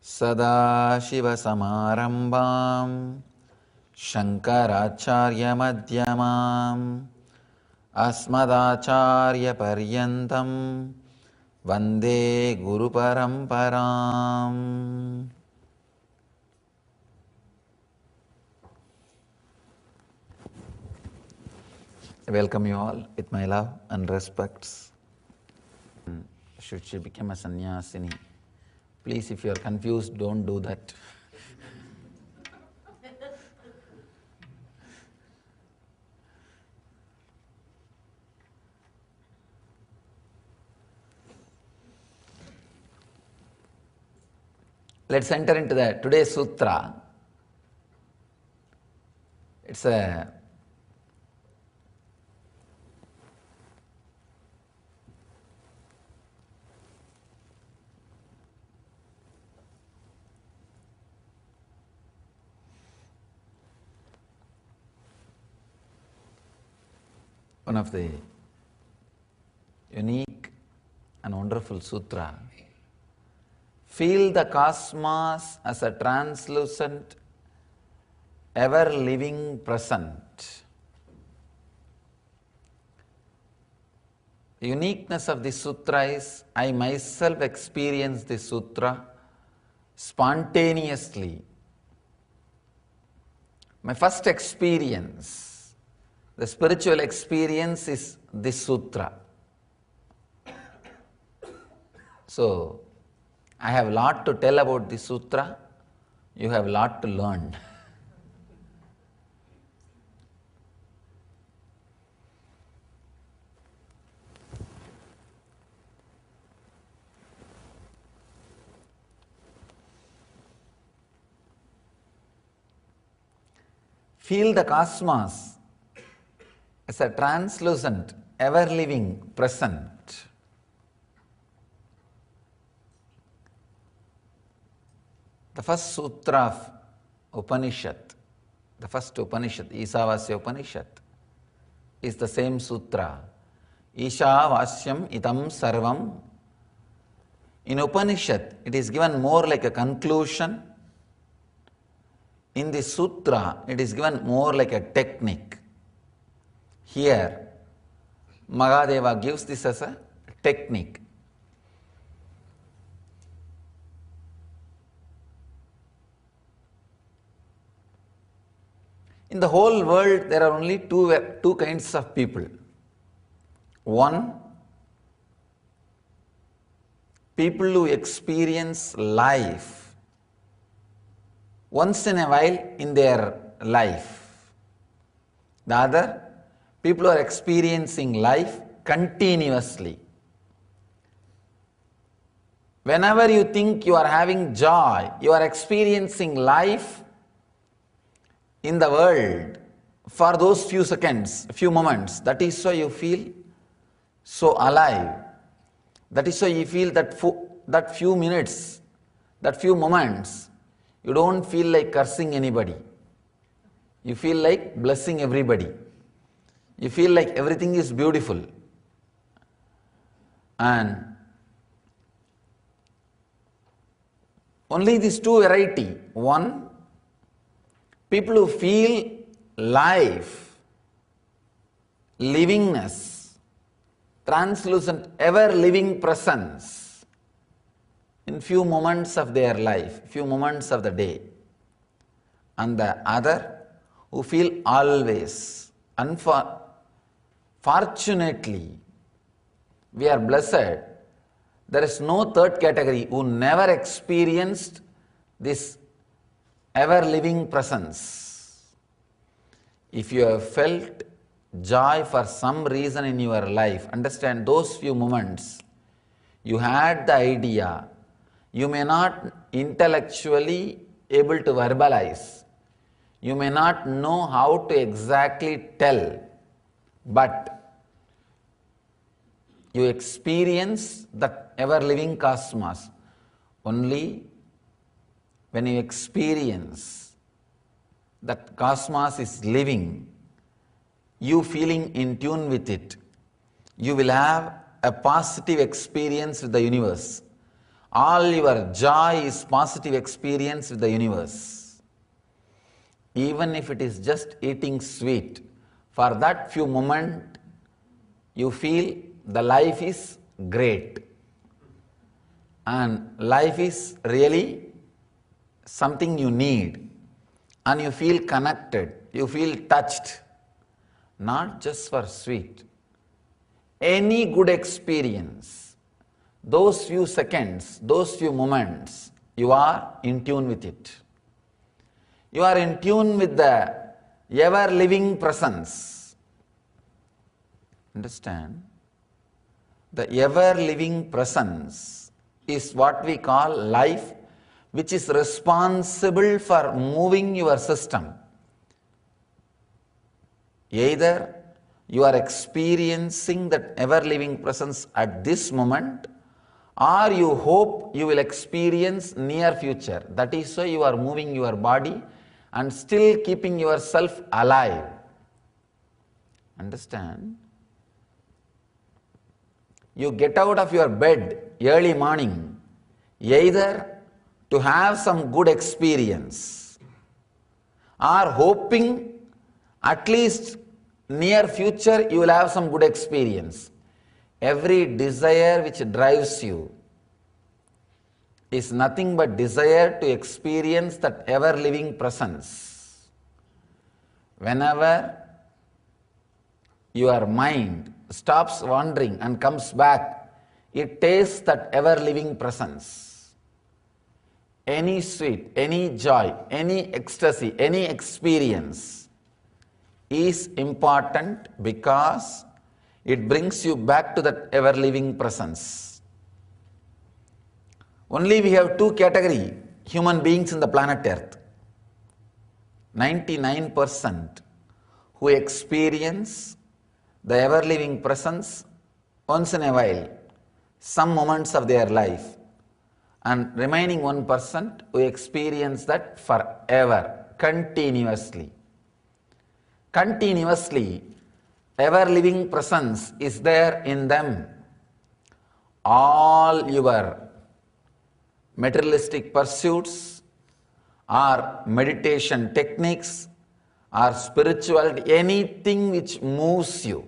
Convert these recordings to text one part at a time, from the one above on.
Sada Shiva Samarambam Shankaracharya Madhyamam Asmadacharya Paryantam Vande Guru Paramparam. I welcome you all with my love and respects. Should she become a sannyasini? Please, if you are confused, don't do that. Let's enter into today's sutra. It's one of the unique and wonderful sutra. Feel the cosmos as a translucent, ever-living present. The uniqueness of this sutra is, I myself experience this sutra spontaneously. My first experience, the spiritual experience, is this sutra. So, I have a lot to tell about this sutra. You have a lot to learn. Feel the cosmos as a translucent, ever-living present. The first sutra of Upanishad, the first Upanishad, Isavasya Upanishad, is the same sutra. Ishavasyam itam sarvam. In Upanishad, it is given more like a conclusion. In the sutra, it is given more like a technique. Here, Mahadeva gives this as a technique. In the whole world, there are only two kinds of people. One, people who experience life once in a while in their life. The other, people who are experiencing life continuously. Whenever you think you are having joy, you are experiencing life in the world for those few seconds, few moments. That is why you feel so alive. That is why you feel that few minutes, that few moments, you don't feel like cursing anybody. You feel like blessing everybody. You feel like everything is beautiful. And only these two variety. One, people who feel life, livingness, translucent, ever-living presence in few moments of their life, few moments of the day. And the other, who feel always. Fortunately, we are blessed. There is no third category who never experienced this ever-living presence. If you have felt joy for some reason in your life, understand those few moments, you had the idea. You may not intellectually able to verbalize. You may not know how to exactly tell, but you experience that ever-living cosmos only when you experience that cosmos is living, you feeling in tune with it, you will have a positive experience with the universe. All your joy is positive experience with the universe. Even if it is just eating sweet, for that few moments you feel the life is great. And life is really something you need. And you feel connected, you feel touched. Not just for sweet. Any good experience, those few seconds, those few moments, you are in tune with it. You are in tune with the ever-living presence. Understand? The ever-living presence is what we call life, which is responsible for moving your system. Either you are experiencing that ever-living presence at this moment, or you hope you will experience near future. That is why you are moving your body and still keeping yourself alive. Understand? You get out of your bed early morning, either to have some good experience, or hoping at least near future you will have some good experience. Every desire which drives you is nothing but desire to experience that ever-living presence. Whenever your mind stops wandering and comes back, it tastes that ever-living presence. Any sweet, any joy, any ecstasy, any experience is important because it brings you back to that ever-living presence. Only we have two categories, human beings in the planet Earth. 99% who experience the ever-living presence once in a while, some moments of their life, and remaining 1% who experience that forever, continuously. Continuously, ever-living presence is there in them. All your materialistic pursuits or meditation techniques or spirituality, anything which moves you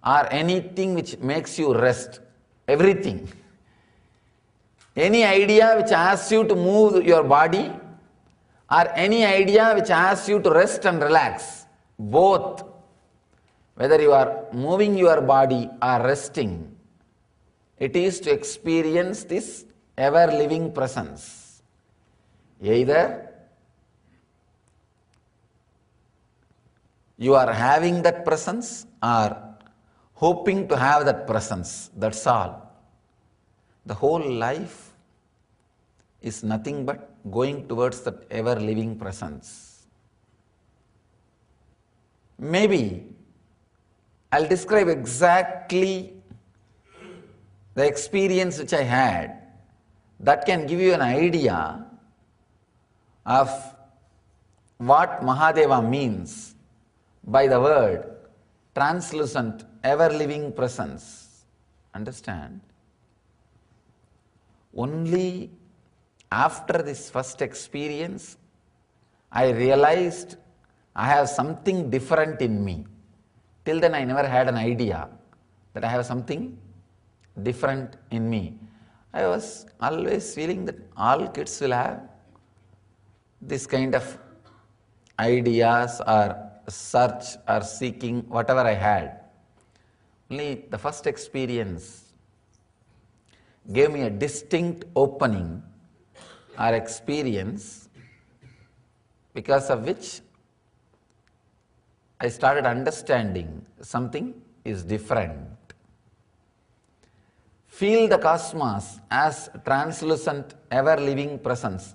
or anything which makes you rest, everything. Any idea which asks you to move your body or any idea which asks you to rest and relax, both, whether you are moving your body or resting, it is to experience this ever-living presence. Either you are having that presence or hoping to have that presence, that's all. The whole life is nothing but going towards that ever-living presence. Maybe I'll describe exactly the experience which I had that can give you an idea of what Mahadeva means by the word translucent, ever-living presence. Understand? Only after this first experience, I realized I have something different in me. Till then I never had an idea that I have something different in me. I was always feeling that all kids will have this kind of ideas or search or seeking, whatever I had. Only the first experience gave me a distinct opening or experience, because of which I started understanding something is different. Feel the cosmos as translucent, ever-living presence.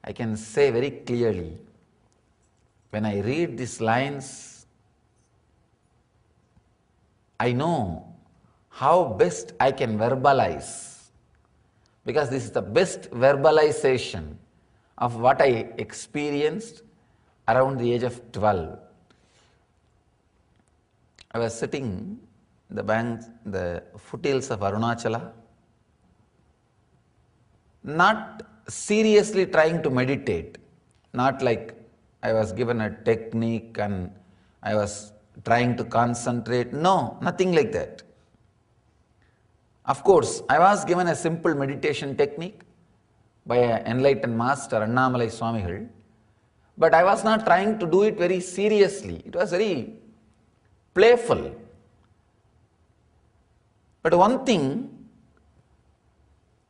I can say very clearly, when I read these lines, I know how best I can verbalize, because this is the best verbalization of what I experienced around the age of 12. I was sitting in the foothills of Arunachala, not seriously trying to meditate, not like I was given a technique and I was trying to concentrate. No, nothing like that. Of course, I was given a simple meditation technique by an enlightened master, Annamalai Swamigal, but I was not trying to do it very seriously. It was very playful. But one thing,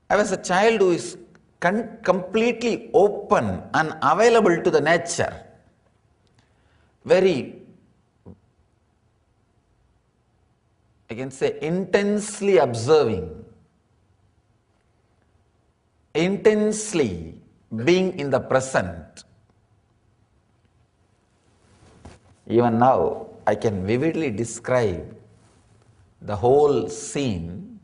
I was a child who is completely open and available to the nature. Very, I can say, intensely observing, intensely being in the present. Even now, I can vividly describe the whole scene.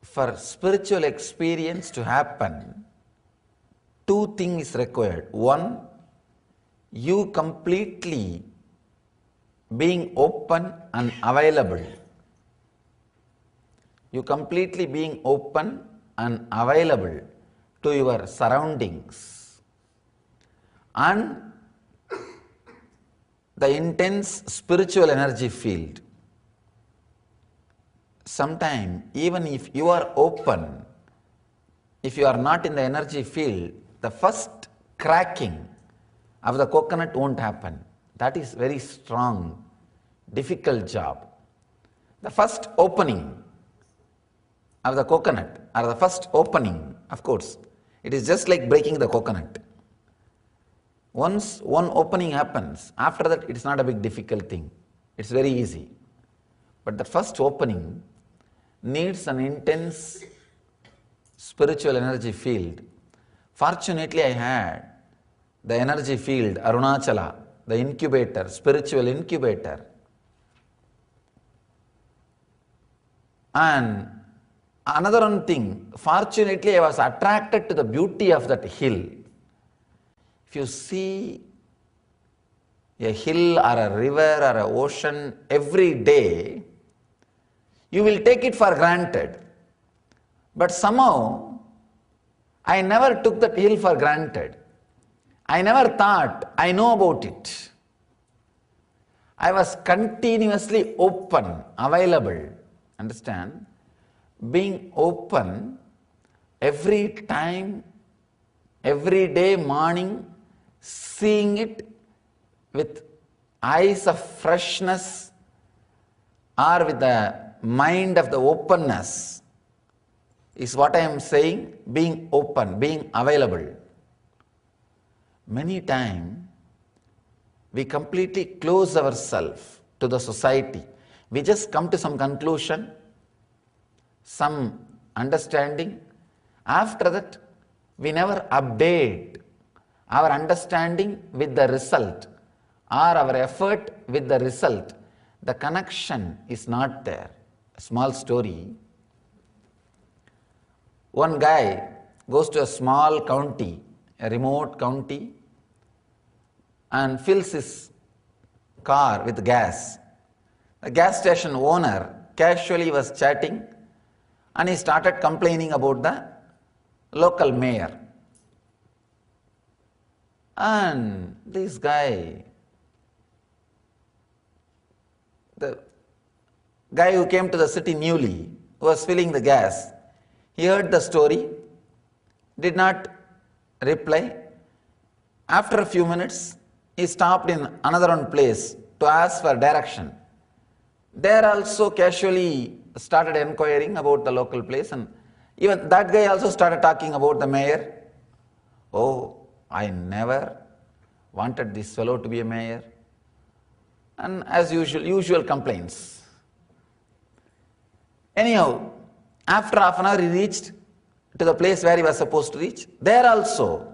For spiritual experience to happen, two things required. One, you completely being open and available. You completely being open and available to your surroundings. And the intense spiritual energy field. Sometimes, even if you are open, if you are not in the energy field, the first cracking of the coconut won't happen. That is very strong, difficult job. The first opening of the coconut, or the first opening, of course, it is just like breaking the coconut. Once one opening happens, after that it is not a big difficult thing. It's very easy. But the first opening needs an intense spiritual energy field. Fortunately, I had the energy field, Arunachala, the incubator, spiritual incubator. And another one thing, fortunately, I was attracted to the beauty of that hill. If you see a hill or a river or an ocean every day, you will take it for granted. But somehow, I never took that hill for granted. I never thought I know about it. I was continuously open, available. Understand? Being open every time, every day morning, seeing it with eyes of freshness or with the mind of the openness is what I am saying, being open, being available. Many times, we completely close ourselves to the society. We just come to some conclusion, some understanding. After that, we never update our understanding with the result or our effort with the result. The connection is not there. A small story. One guy goes to a small county, a remote county, and fills his car with gas. The gas station owner casually was chatting and he started complaining about the local mayor. And this guy, the guy who came to the city newly, who was filling the gas, he heard the story, did not reply. After a few minutes, he stopped in another one place to ask for direction. There also casually started inquiring about the local place, and even that guy also started talking about the mayor. Oh, I never wanted this fellow to be a mayor. And as usual complaints. Anyhow, after half an hour he reached to the place where he was supposed to reach. There also,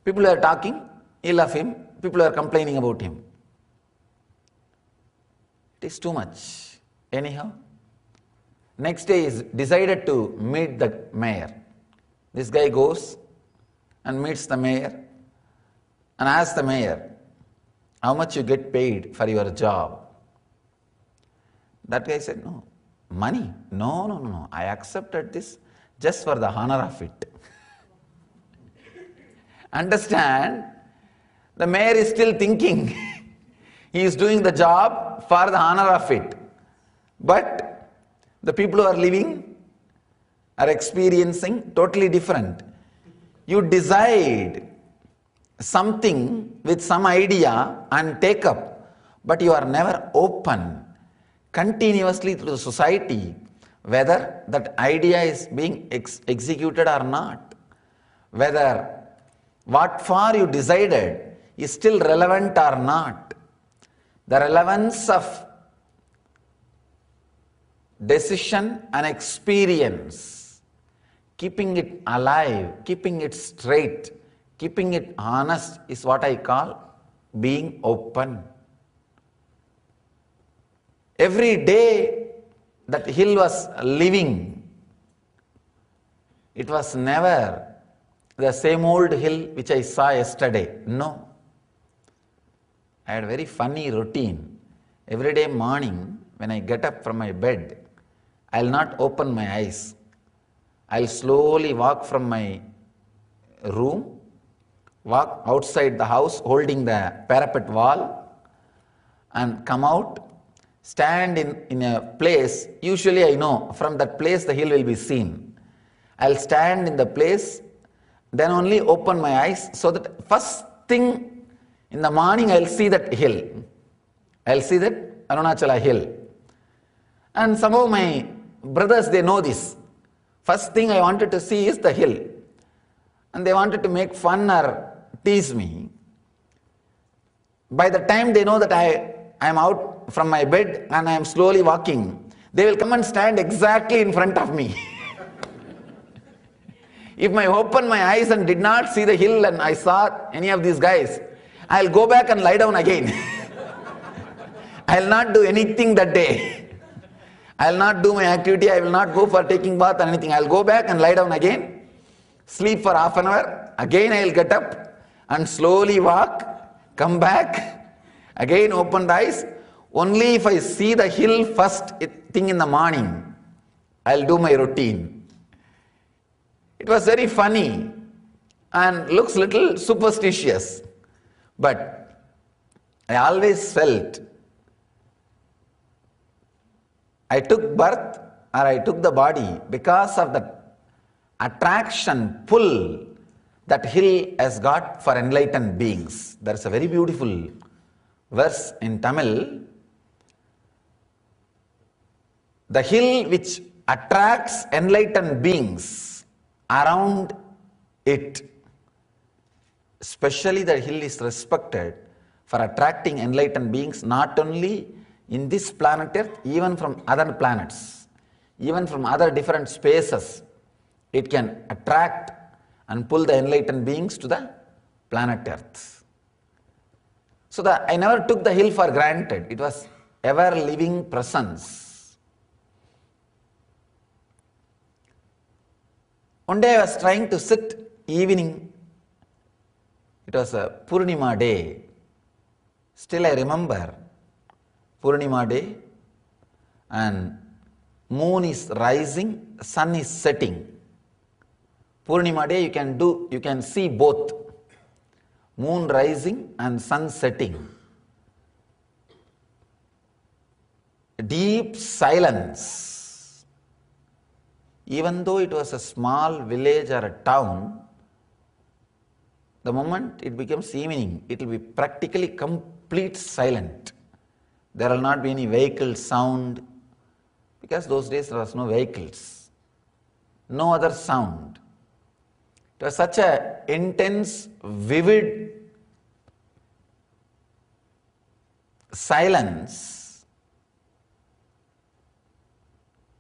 people were talking ill of him, people were complaining about him. It is too much. Anyhow, next day he decided to meet the mayor. This guy goes and meets the mayor and asks the mayor, how much you get paid for your job? That guy said, no. Money? No, no, no, no. I accepted this just for the honor of it. Understand? The mayor is still thinking he is doing the job for the honor of it. But the people who are living are experiencing totally different. You decide something with some idea and take up, but you are never open continuously to the society whether that idea is being executed or not, whether what for you decided is still relevant or not. The relevance of decision and experience, keeping it alive, keeping it straight, keeping it honest is what I call being open. Every day that hill was living, it was never the same old hill which I saw yesterday. No. I had a very funny routine. Every day morning when I get up from my bed, I'll not open my eyes. I'll slowly walk from my room, walk outside the house holding the parapet wall and come out, stand in a place. Usually I know from that place the hill will be seen. I'll stand in the place, then only open my eyes so that first thing in the morning I'll see that hill. I'll see that Arunachala hill. And some of my brothers, they know this. First thing I wanted to see is the hill. And they wanted to make fun or tease me. By the time they know that I am out from my bed and I am slowly walking, they will come and stand exactly in front of me. If I opened my eyes and did not see the hill and I saw any of these guys, I'll go back and lie down again. I'll not do anything that day. I'll not do my activity, I will not go for taking bath or anything. I'll go back and lie down again, sleep for half an hour, again I'll get up and slowly walk, come back, again open the eyes. Only if I see the hill first thing in the morning, I'll do my routine. It was very funny and looks little superstitious, but I always felt I took birth or I took the body because of the attraction, pull that hill has got for enlightened beings. There is a very beautiful verse in Tamil. The hill which attracts enlightened beings around it, especially the hill is respected for attracting enlightened beings not only in this planet Earth, even from other planets, even from other different spaces, it can attract and pull the enlightened beings to the planet Earth. So I never took the hill for granted. It was ever living presence. One day I was trying to sit evening. It was a Purnima day. Still I remember Purnima day, and moon is rising, sun is setting. Purnima day you can see both, moon rising and sun setting. Deep silence. Even though it was a small village or a town, the moment it becomes evening, it will be practically complete silent. There will not be any vehicle sound, because those days there was no vehicles, no other sound. It was such an intense, vivid silence.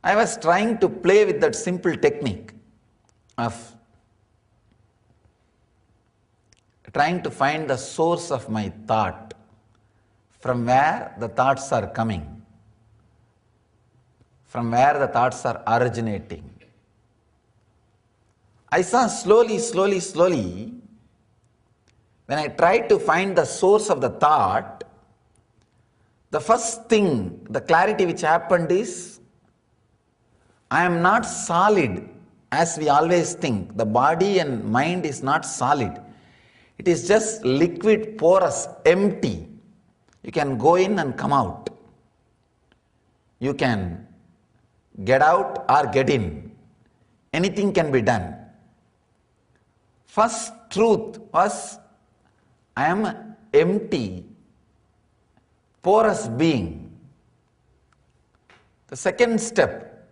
I was trying to play with that simple technique of trying to find the source of my thought, from where the thoughts are coming, from where the thoughts are originating. I saw slowly, when I tried to find the source of the thought, The first thing, the clarity which happened is, I am not solid as we always think. The body and mind is not solid. It is just liquid, porous, empty. You can go in and come out. You can get out or get in. Anything can be done. First truth was, I am an empty, porous being. The second step,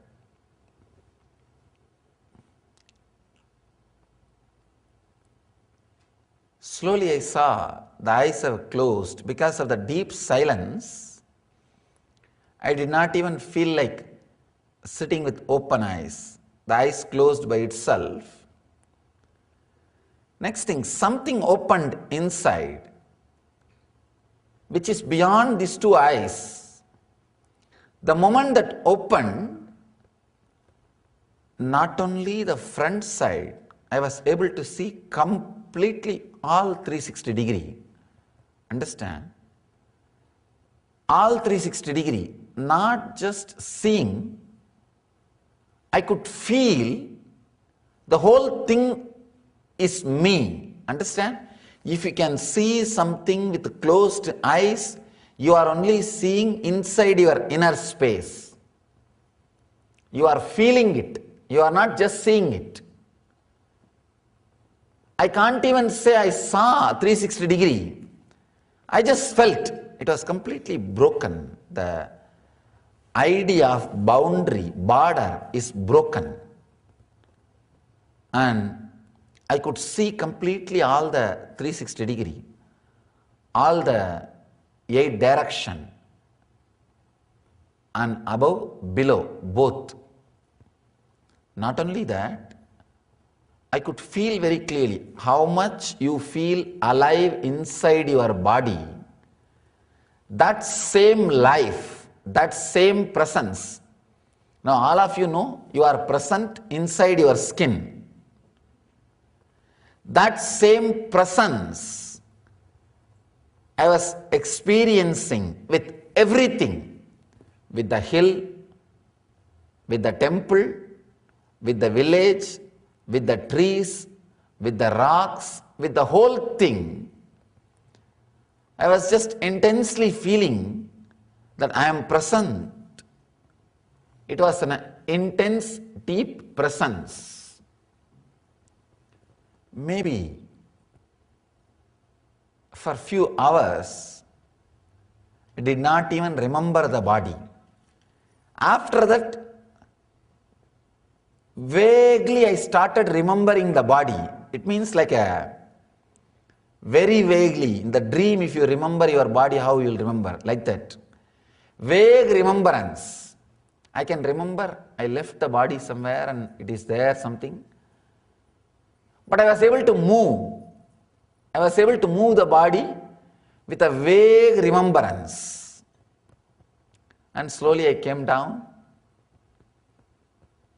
slowly I saw the eyes have closed. Because of the deep silence, I did not even feel like sitting with open eyes. The eyes closed by itself. Next thing, something opened inside, which is beyond these two eyes. The moment that opened, not only the front side, I was able to see completely all 360 degree. Understand? All 360 degree, not just seeing, I could feel the whole thing is me. Understand? If you can see something with closed eyes, you are only seeing inside your inner space. You are feeling it. You are not just seeing it. I can't even say I saw 360 degree. I just felt it was completely broken. The idea of boundary, border is broken. And I could see completely all the 360 degree, all the 8 direction, and above, below, both. Not only that, I could feel very clearly how much you feel alive inside your body. That same life, that same presence. Now all of you know you are present inside your skin. That same presence I was experiencing with everything, with the hill, with the temple, with the village, with the trees, with the rocks, with the whole thing. I was just intensely feeling that I am present. It was an intense, deep presence. Maybe for few hours, I did not even remember the body. After that, vaguely I started remembering the body. It means like a very vaguely, in the dream, if you remember your body, how you will remember, like that. Vague remembrance. I can remember I left the body somewhere and it is there, something. But I was able to move. I was able to move the body with a vague remembrance. And slowly I came down.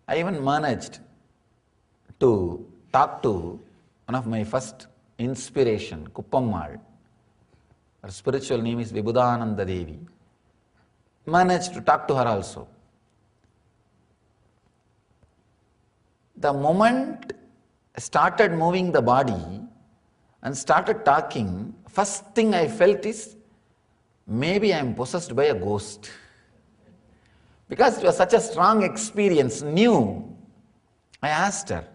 I even managed to talk to one of my first inspiration, Kuppammal. Her spiritual name is Vibhudananda Devi. Managed to talk to her also. The moment I started moving the body and started talking, first thing I felt is, maybe I am possessed by a ghost. Because it was such a strong experience, new. I asked her,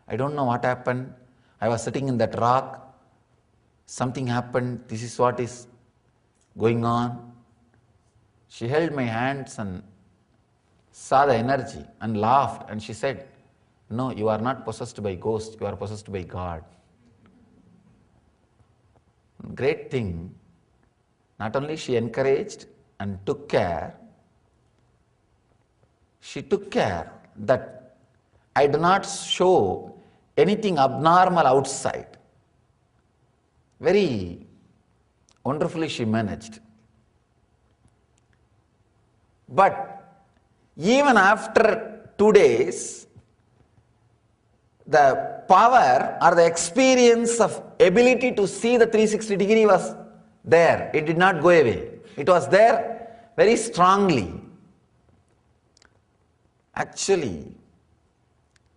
I don't know what happened. I was sitting in that rock. Something happened. This is what is going on. She held my hands and saw the energy and laughed. And she said, no, you are not possessed by ghost. You are possessed by God. Great thing. Not only she encouraged and took care, she took care that I do not show anything abnormal outside. Very wonderfully she managed. But even after 2 days, the power or the experience of ability to see the 360 degree was there. It did not go away. It was there very strongly. Actually,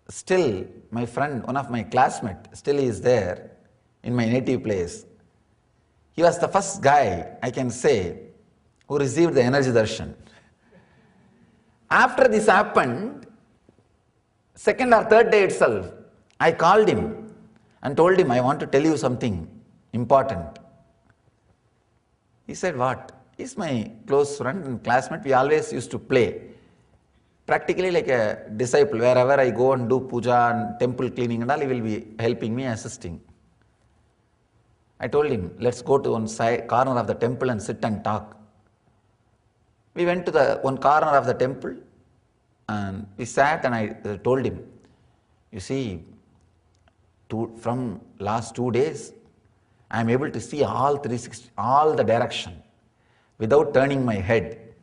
still my friend, one of my classmates, still is there in my native place. He was the first guy, I can say, who received the energy darshan. After this happened, second or third day itself, I called him and told him, I want to tell you something important. He said, what? He's my close friend and classmate. We always used to play. Practically like a disciple. Wherever I go and do puja and temple cleaning and all, he will be helping me, assisting. I told him, let's go to one side, corner of the temple and sit and talk. We went to the one corner of the temple and we sat, and I told him, you see, from last 2 days, I am able to see all 360, all the direction without turning my head.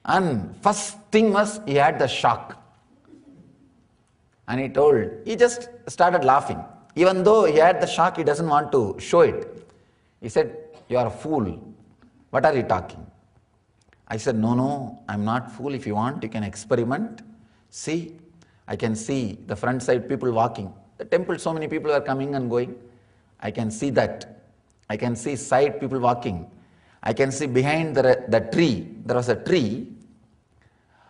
And first thing was, he had the shock. And he just started laughing. Even though he had the shock, he doesn't want to show it. He said, you are a fool. What are you talking? I said, no, I'm not fool. If you want, you can experiment. See, I can see the front side people walking. The temple, so many people are coming and going. I can see that. I can see side people walking. I can see behind the tree, there was a tree.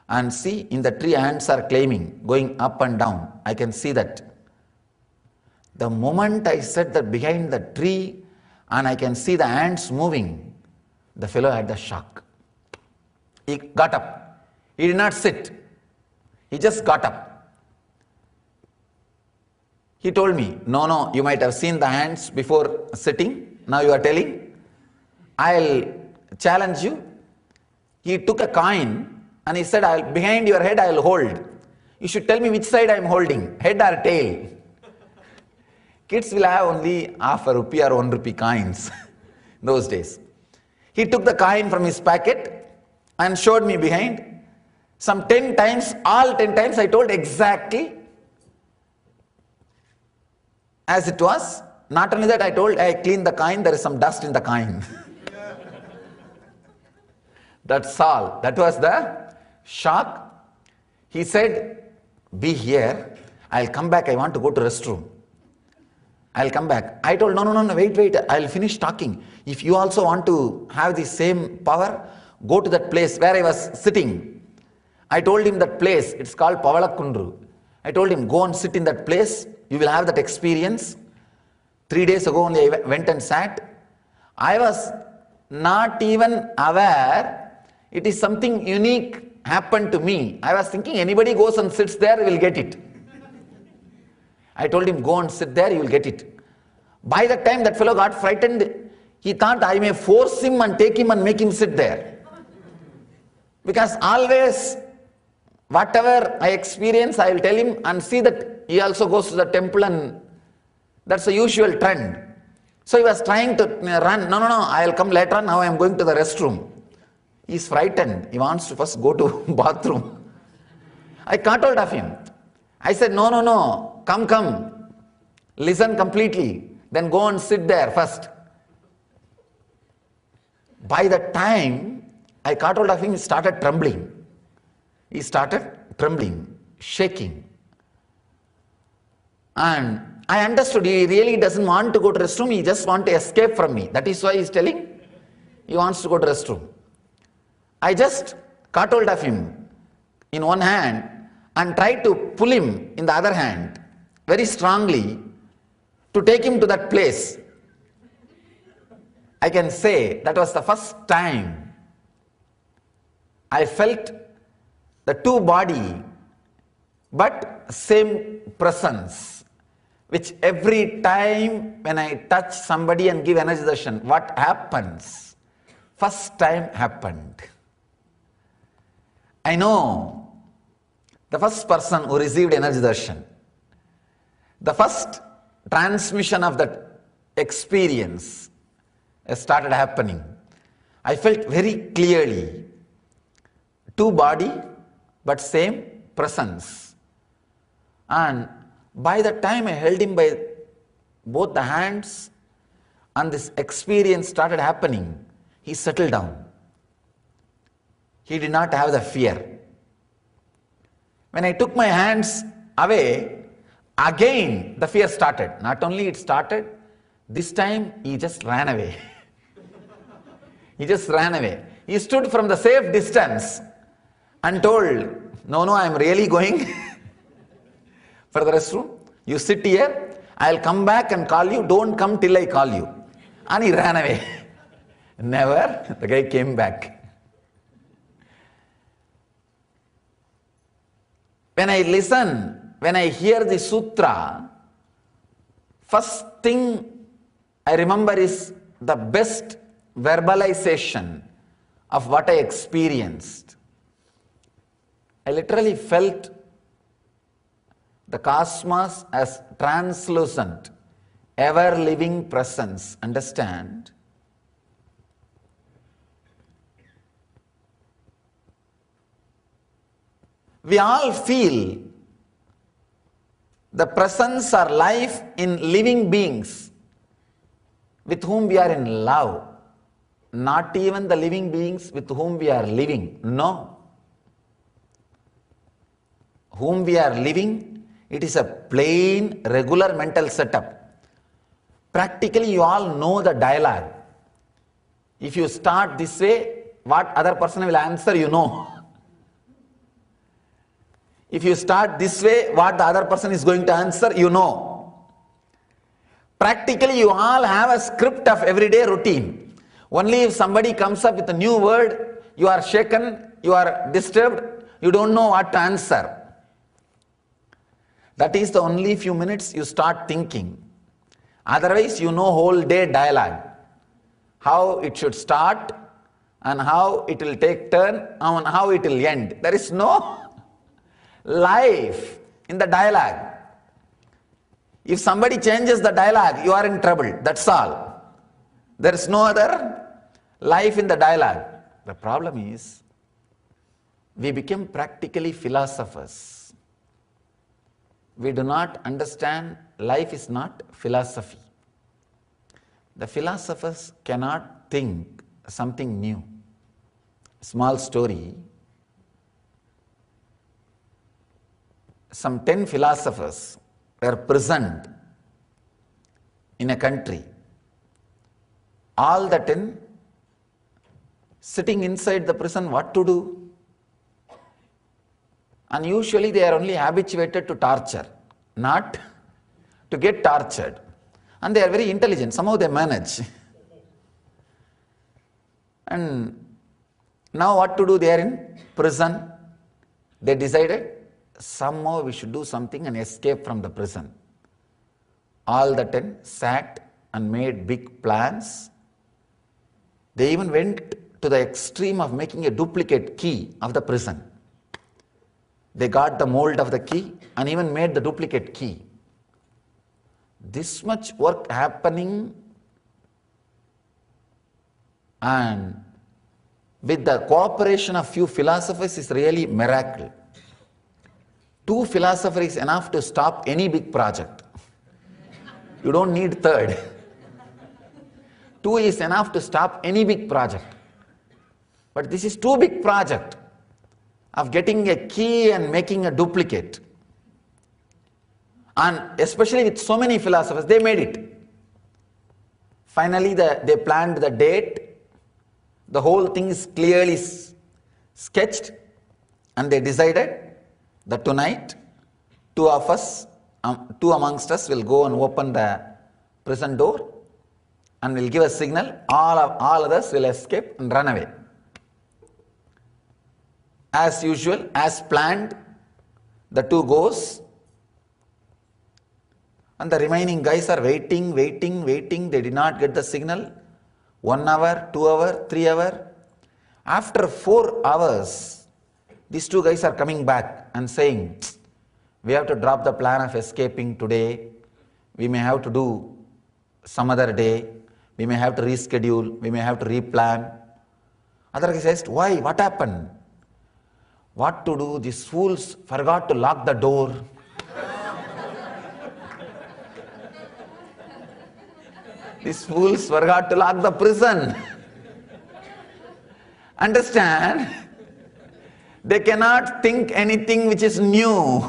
And see, in the tree, ants are climbing, going up and down. I can see that. The moment I said that behind the tree, and I can see the ants moving, the fellow had the shock. He got up. He did not sit. He just got up. He told me, no, you might have seen the ants before sitting. Now you are telling. I'll challenge you. He took a coin and he said, behind your head I'll hold. You should tell me which side I'm holding, head or tail. Kids will have only half a rupee or 1 rupee coins those days. He took the coin from his packet and showed me behind. Some 10 times, all 10 times I told exactly as it was. Not only that, I told, I cleaned the coin, there is some dust in the coin. That's all. That was the shock. He said, be here, I'll come back, I want to go to restroom. I'll come back. I told, no, wait, I'll finish talking. If you also want to have the same power, go to that place where I was sitting. I told him that place, it's called Pavalakundru. I told him, go and sit in that place, you will have that experience. 3 days ago only I went and sat. I was not even aware it is something unique happened to me. I was thinking anybody goes and sits there, will get it. I told him, go and sit there, you will get it. By the time that fellow got frightened, he thought I may force him and take him and make him sit there. Because always, whatever I experience, I will tell him and see that he also goes to the temple, and that's the usual trend. So he was trying to run. No, I will come later on, now I am going to the restroom. He is frightened. He wants to first go to bathroom. I caught hold of him. I said, no, come. Listen completely. Then go and sit there first. By the time I caught hold of him, he started trembling. Shaking. And I understood he really doesn't want to go to restroom, he just wants to escape from me. That is why he is telling he wants to go to restroom. I just caught hold of him in one hand and tried to pull him in the other hand very strongly to take him to that place. I can say that was the first time I felt the two body but same presence, which every time when I touch somebody and give energy darshan, what happens? First time happened. I know the first person who received energy darshan, the first transmission of that experience started happening. I felt very clearly, two body but same presence. And by the time I held him by both the hands and this experience started happening, he settled down. He did not have the fear. When I took my hands away, again the fear started. Not only it started, this time he just ran away. He just ran away. He stood from the safe distance and told, no, I am really going for the restroom. You sit here, I'll come back and call you. Don't come till I call you. And he ran away. Never, the guy came back. When I listen, when I hear the sutra, first thing I remember is the best verbalization of what I experienced. I literally felt the cosmos as translucent, ever-living presence. Understand? We all feel the presence or life in living beings with whom we are in love. Not even the living beings with whom we are living. No. Whom we are living, it is a plain, regular mental setup. Practically, you all know the dialogue. If you start this way, what other person will answer, you know. If you start this way, what the other person is going to answer, you know. Practically, you all have a script of everyday routine. Only if somebody comes up with a new word, you are shaken, you are disturbed, you don't know what to answer. That is the only few minutes you start thinking. Otherwise, you know whole day dialogue. How it should start and how it will take turn and how it will end. There is no life in the dialogue. If somebody changes the dialogue, you are in trouble. That's all. There is no other life in the dialogue. The problem is, we become practically philosophers. We do not understand life is not philosophy. The philosophers cannot think something new. Small story. Some 10 philosophers were present in a country. All the 10 sitting inside the prison, what to do? And usually they are only habituated to torture, not to get tortured. And they are very intelligent, somehow they manage. And now what to do? They are in prison. They decided, somehow we should do something and escape from the prison. All the 10 sat and made big plans. They even went to the extreme of making a duplicate key of the prison. They got the mold of the key and even made the duplicate key. This much work happening, and with the cooperation of few philosophers is really miracle. 2 philosophers is enough to stop any big project. You don't need third. 2 is enough to stop any big project. But this is too big project of getting a key and making a duplicate. And especially with so many philosophers, they made it. Finally, they planned the date. The whole thing is clearly sketched, and they decided that tonight, 2 of us, 2 amongst us will go and open the prison door and will give a signal. All others will escape and run away. As usual, as planned, the 2 goes, and the remaining guys are waiting. They did not get the signal. 1 hour, 2 hour, 3 hour. After 4 hours, these 2 guys are coming back and saying, we have to drop the plan of escaping today. We may have to do some other day. We may have to reschedule. We may have to replan. Other guy says, why? What happened? What to do? These fools forgot to lock the door. These fools forgot to lock the prison. Understand? They cannot think anything which is new.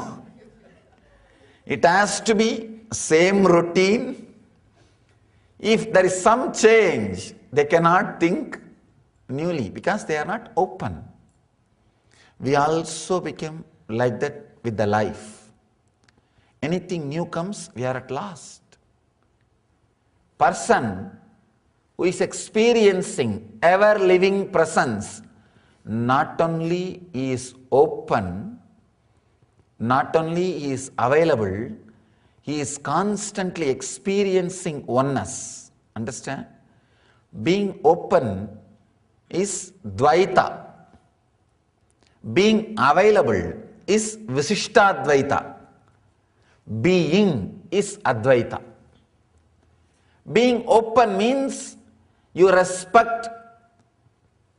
It has to be same routine. If there is some change, they cannot think newly because they are not open. We also become like that with the life. Anything new comes, we are at last. Person who is experiencing ever-living presence not only is open, not only he is available, he is constantly experiencing oneness. Understand? Being open is Dvaita. Being available is Visishtadvaita. Being is Advaita. Being open means you respect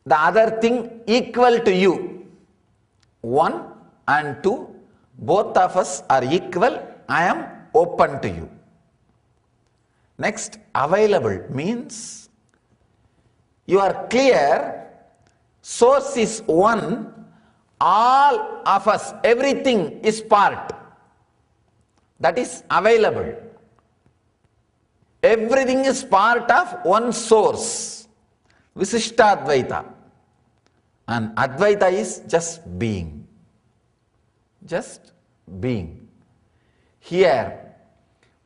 the other thing equal to you. 1 and 2, both of us are equal. I am open to you. Next, available means you are clear, source is one, all of us, everything is part. That is available. Everything is part of one source, Visishtadvaita. And Advaita is just being. Just being. Here,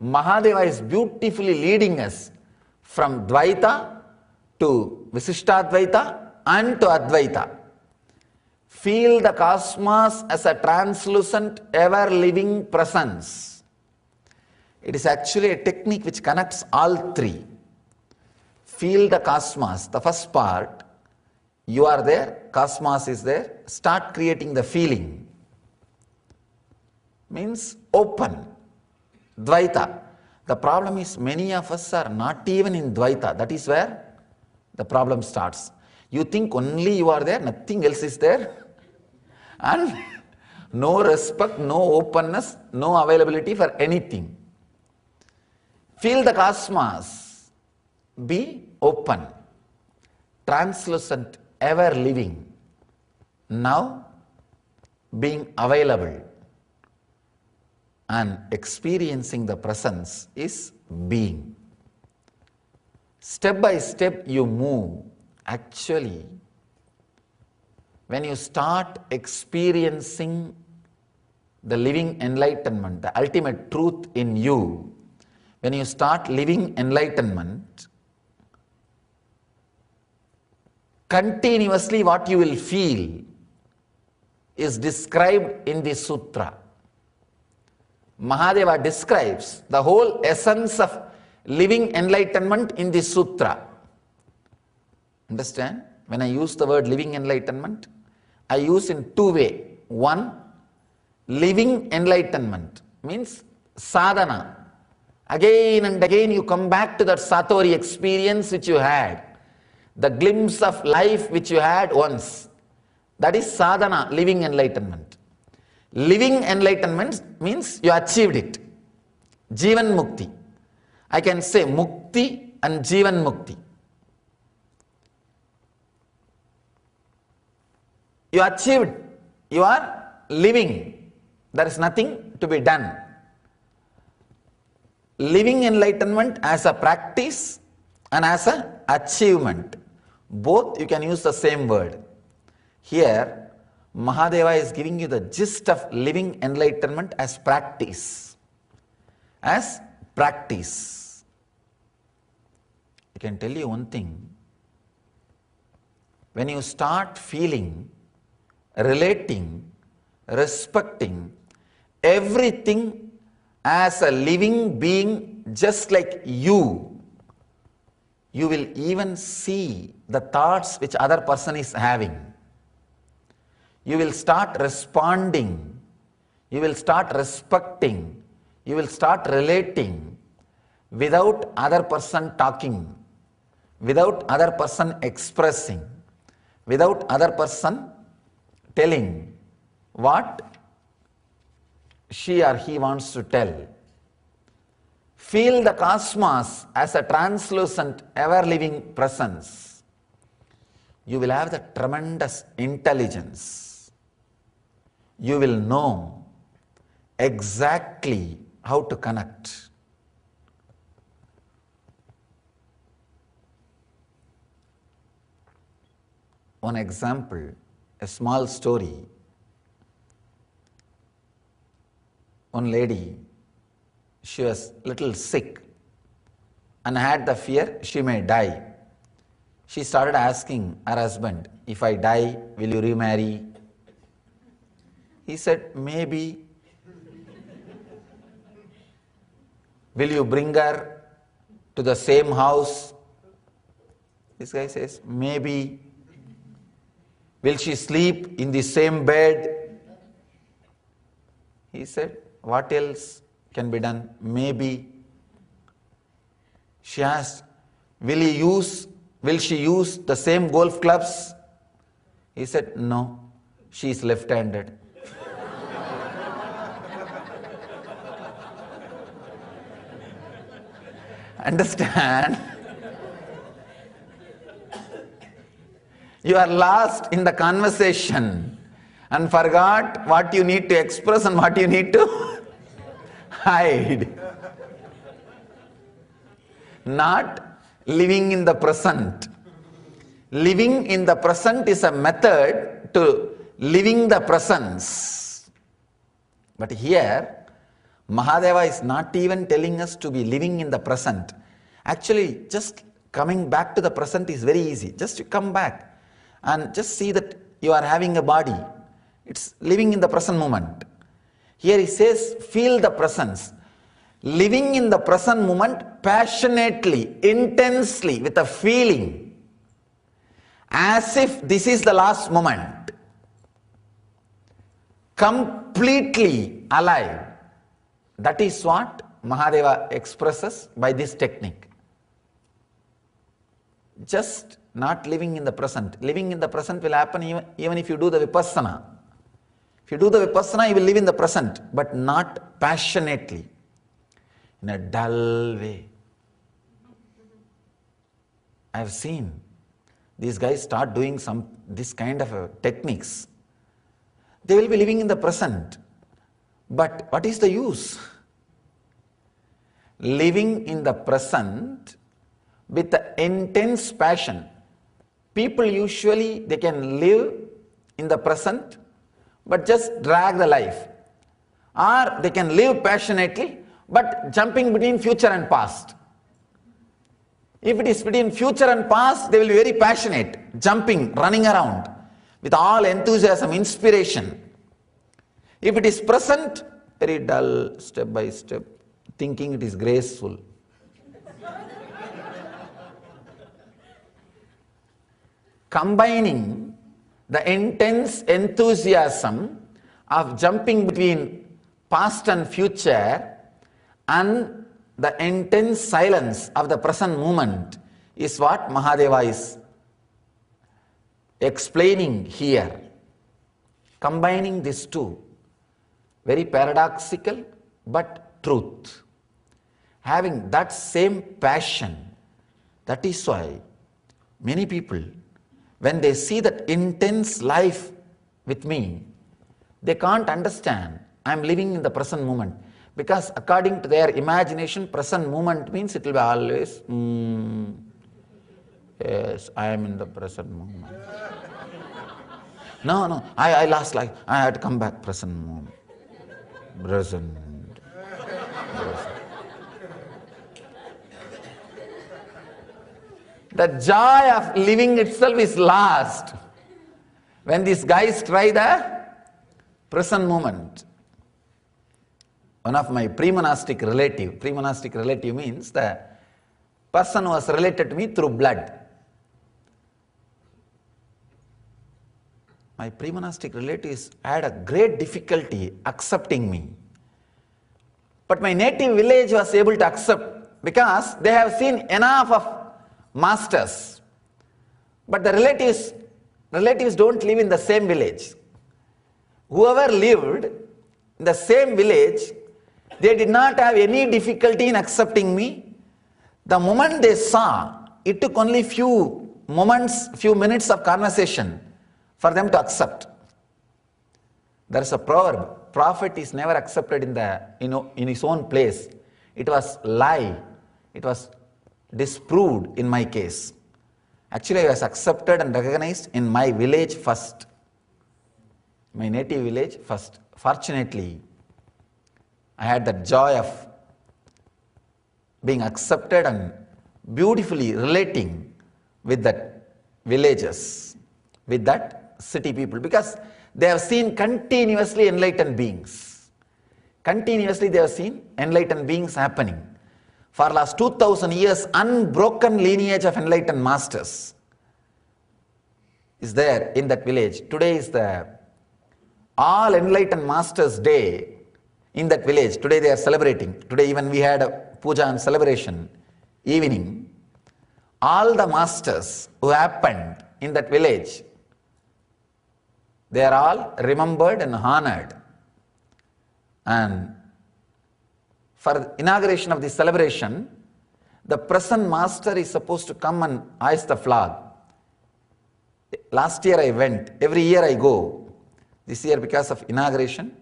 Mahadeva is beautifully leading us from Dvaita to Visishtadvaita and to Advaita. Feel the cosmos as a translucent, ever-living presence. It is actually a technique which connects all three. Feel the cosmos, the first part. You are there, cosmos is there. Start creating the feeling. Means open. Dvaita. The problem is many of us are not even in Dvaita. That is where the problem starts. You think only you are there, nothing else is there. And no respect, no openness, no availability for anything. Feel the cosmos. Be open. Translucent, ever living. Now, being available and experiencing the presence is being. Step by step you move. Actually, when you start experiencing the living enlightenment, the ultimate truth in you, when you start living enlightenment, continuously what you will feel is described in the sutra. Mahadeva describes the whole essence of living enlightenment in the sutra. Understand? When I use the word living enlightenment, I use in two ways. One, living enlightenment means sadhana. Again and again you come back to that satori experience which you had. The glimpse of life which you had once. That is sadhana, living enlightenment. Living enlightenment means you achieved it. Jivan mukti. I can say mukti and jivan mukti. You achieved, you are living. There is nothing to be done. Living enlightenment as a practice and as an achievement. Both you can use the same word. Here, Mahadeva is giving you the gist of living enlightenment as practice. As practice. I can tell you one thing. When you start feeling, relating, respecting everything as a living being just like you will even see the thoughts which other person is having. You will start responding, you will start respecting, you will start relating without other person talking, without other person expressing, without other person telling what she or he wants to tell. Feel the cosmos as a translucent, ever-living presence. you will have the tremendous intelligence. You will know exactly how to connect. One example, a small story. One lady, she was little sick and had the fear she may die. She started asking her husband, if I die, will you remarry? He said, maybe. Will you bring her to the same house? This guy says, maybe. Will she sleep in the same bed? He said, what else can be done? Maybe. She asked, will she use the same golf clubs? He said, no, she is left-handed. Understand? You are lost in the conversation and forgot what you need to express and what you need to hide. Not living in the present. Living in the present is a method to living the presence. But here, Mahadeva is not even telling us to be living in the present. Actually, just coming back to the present is very easy. Just you come back and just see that you are having a body. It's living in the present moment. Here he says, feel the presence. Living in the present moment passionately, intensely, with a feeling, as if this is the last moment. Completely alive. That is what Mahadeva expresses by this technique. Just not living in the present. Living in the present will happen even if you do the vipassana. If you do the vipassana, you will live in the present, but not passionately, in a dull way. I have seen these guys start doing this kind of techniques. They will be living in the present, but what is the use? Living in the present with the intense passion. People usually, they can live in the present, but just drag the life. Or they can live passionately, but jumping between future and past. If it is between future and past, they will be very passionate, jumping, running around with all enthusiasm, inspiration. If it is present, very dull, step by step, thinking it is graceful. Combining the intense enthusiasm of jumping between past and future and the intense silence of the present moment is what Mahadeva is explaining here. Combining these two, very paradoxical but truth. Having that same passion, that is why many people, when they see that intense life with me, they can't understand I am living in the present moment. Because according to their imagination, present moment means it will be always, yes, I am in the present moment. No, I lost life. I had to come back, present moment. Present. The joy of living itself is lost when these guys try the present moment. One of my pre-monastic relative means the person who was related to me through blood. My pre-monastic relatives had a great difficulty accepting me. But my native village was able to accept because they have seen enough of masters. But the relatives don't live in the same village. Whoever lived in the same village, they did not have any difficulty in accepting me. The moment they saw, it took only few moments, few minutes of conversation for them to accept. There is a proverb, prophet is never accepted in his own place. It was lie. It was disproved in my case. Actually, I was accepted and recognized in my village first. My native village first. Fortunately, I had that joy of being accepted and beautifully relating with that villagers, with that city people, because they have seen continuously enlightened beings. Continuously they have seen enlightened beings happening. For last 2000 years, unbroken lineage of enlightened masters is there in that village. Today is the all enlightened masters day in that village. Today they are celebrating. Today even we had a puja and celebration evening. All the masters who happened in that village, they are all remembered and honored. And for the inauguration of the celebration, the present master is supposed to come and hoist the flag. Last year I went, every year I go. This year because of inauguration,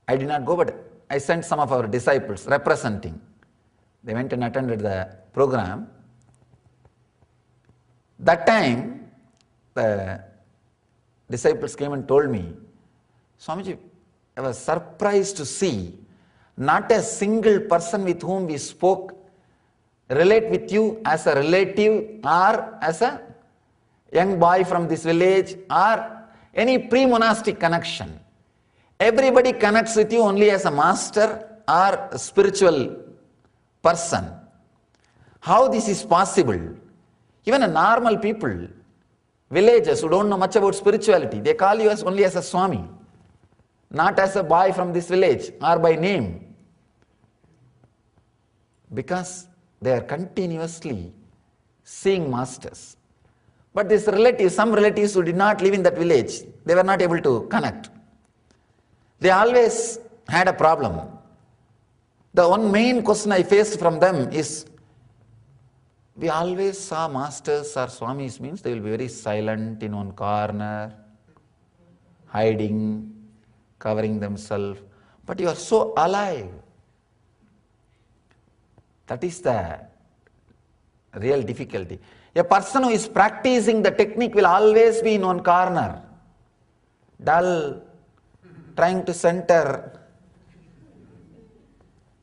I did not go, but I sent some of our disciples representing. They went and attended the program. That time, the disciples came and told me, Swamiji, I was surprised to see not a single person with whom we spoke relate with you as a relative or as a young boy from this village or any pre-monastic connection. Everybody connects with you only as a master or a spiritual person. How this is possible? Even a normal people, villagers who don't know much about spirituality, they call you as only as a Swami, not as a boy from this village or by name. Because they are continuously seeing masters. But this relative, some relatives who did not live in that village, they were not able to connect. They always had a problem. The one main question I faced from them is, we always saw masters or swamis means they will be very silent in one corner, hiding, covering themselves. But you are so alive. That is the real difficulty. A person who is practicing the technique will always be in one corner, dull, trying to center.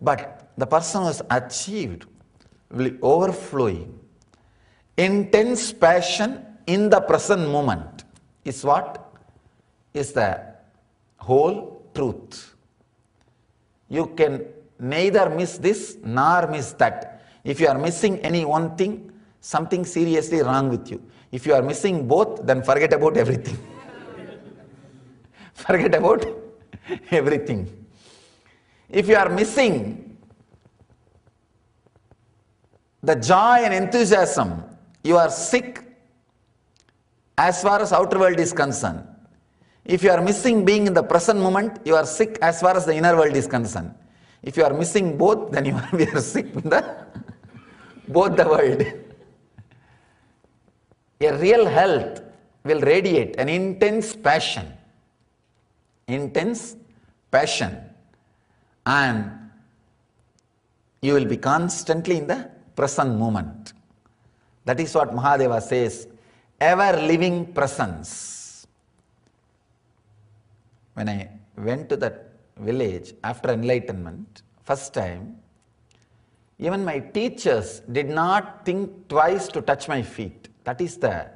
But the person who has achieved will be overflowing. Intense passion in the present moment is what? Is the whole truth. You can neither miss this nor miss that. If you are missing any one thing, something seriously wrong with you. If you are missing both, then forget about everything. Forget about everything. If you are missing the joy and enthusiasm, you are sick as far as outer world is concerned. If you are missing being in the present moment, you are sick as far as the inner world is concerned. If you are missing both, then you are sick in both the world. A real health will radiate an intense passion. Intense passion. And you will be constantly in the present moment. That is what Mahadeva says, ever-living presence. When I went to that village after enlightenment, first time, even my teachers did not think twice to touch my feet. That is the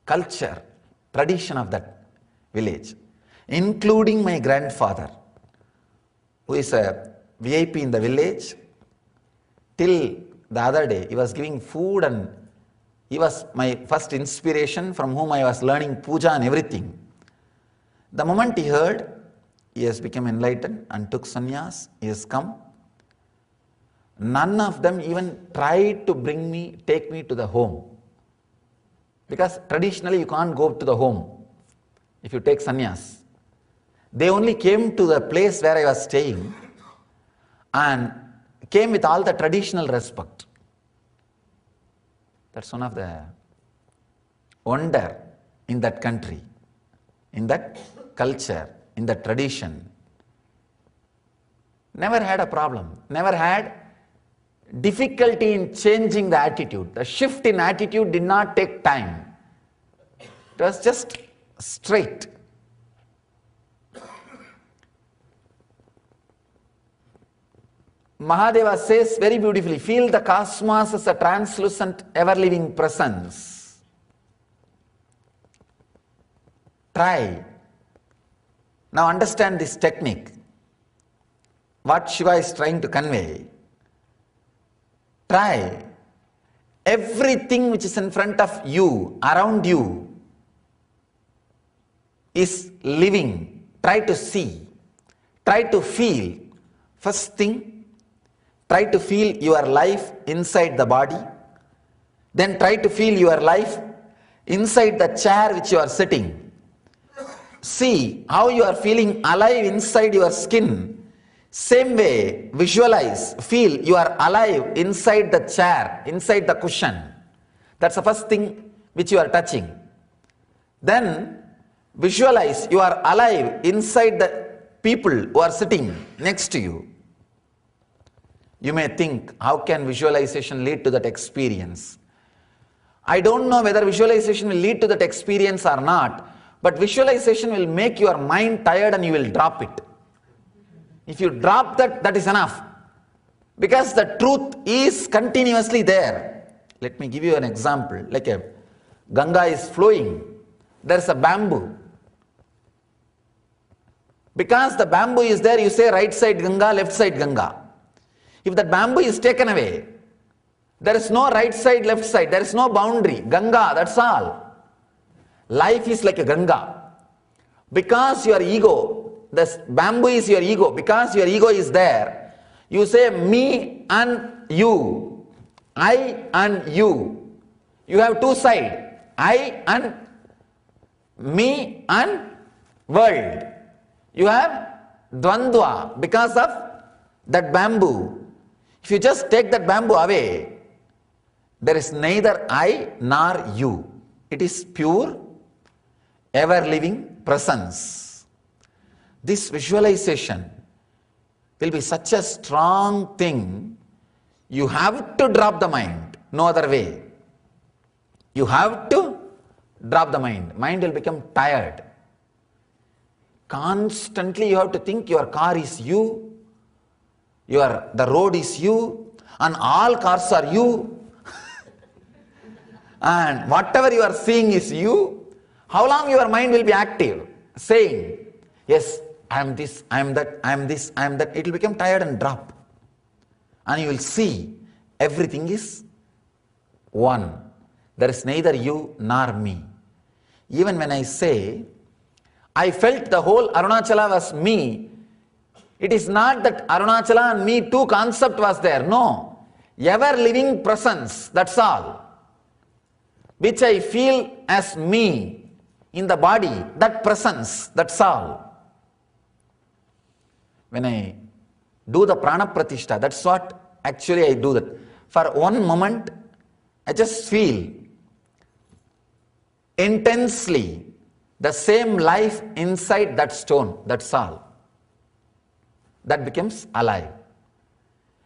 culture, tradition of that village, including my grandfather, who is a VIP in the village. Till the other day, he was giving food and he was my first inspiration from whom I was learning puja and everything. The moment he heard, he has become enlightened and took sannyas, he has come. None of them even tried to take me to the home. Because traditionally you can't go to the home if you take sannyas. They only came to the place where I was staying and came with all the traditional respect. That's one of the wonder in that country, in that culture, in that tradition. Never had a problem, never had difficulty in changing the attitude. The shift in attitude did not take time. It was just straight. Mahadeva says very beautifully, feel the cosmos as a translucent, ever-living presence. Try. Now understand this technique. What Shiva is trying to convey. Try. Everything which is in front of you, around you, is living. Try to see. Try to feel. First thing, try to feel your life inside the body. Then try to feel your life inside the chair which you are sitting. See how you are feeling alive inside your skin. Same way, visualize, feel you are alive inside the chair, inside the cushion. That's the first thing which you are touching. Then visualize you are alive inside the people who are sitting next to you. You may think, how can visualization lead to that experience? I don't know whether visualization will lead to that experience or not, but visualization will make your mind tired and you will drop it. If you drop that, that is enough. Because the truth is continuously there. Let me give you an example. Like a Ganga is flowing, there is a bamboo. Because the bamboo is there, you say right side Ganga, left side Ganga. If that bamboo is taken away, there is no right side, left side, there is no boundary. Ganga, that's all. Life is like a Ganga. Because your ego, the bamboo is your ego, because your ego is there, you say me and you, I and you. You have two sides, I and me and world. You have dvandva because of that bamboo. If you just take that bamboo away, there is neither I nor you. It is pure, ever-living presence. This visualization will be such a strong thing. You have to drop the mind, no other way. You have to drop the mind. Mind will become tired. Constantly you have to think your car is you, the road is you, and all cars are you. And whatever you are seeing is you. How long your mind will be active? Saying, yes, I am this, I am that, I am this, I am that. It will become tired and drop. And you will see everything is one. There is neither you nor me. Even when I say, I felt the whole Arunachala was me, it is not that Arunachala and me two concept was there. No. Ever-living presence, that's all. Which I feel as me in the body, that presence, that's all. When I do the prana pratishtha, that's what actually I do that. For one moment, I just feel intensely the same life inside that stone, that's all. That becomes alive.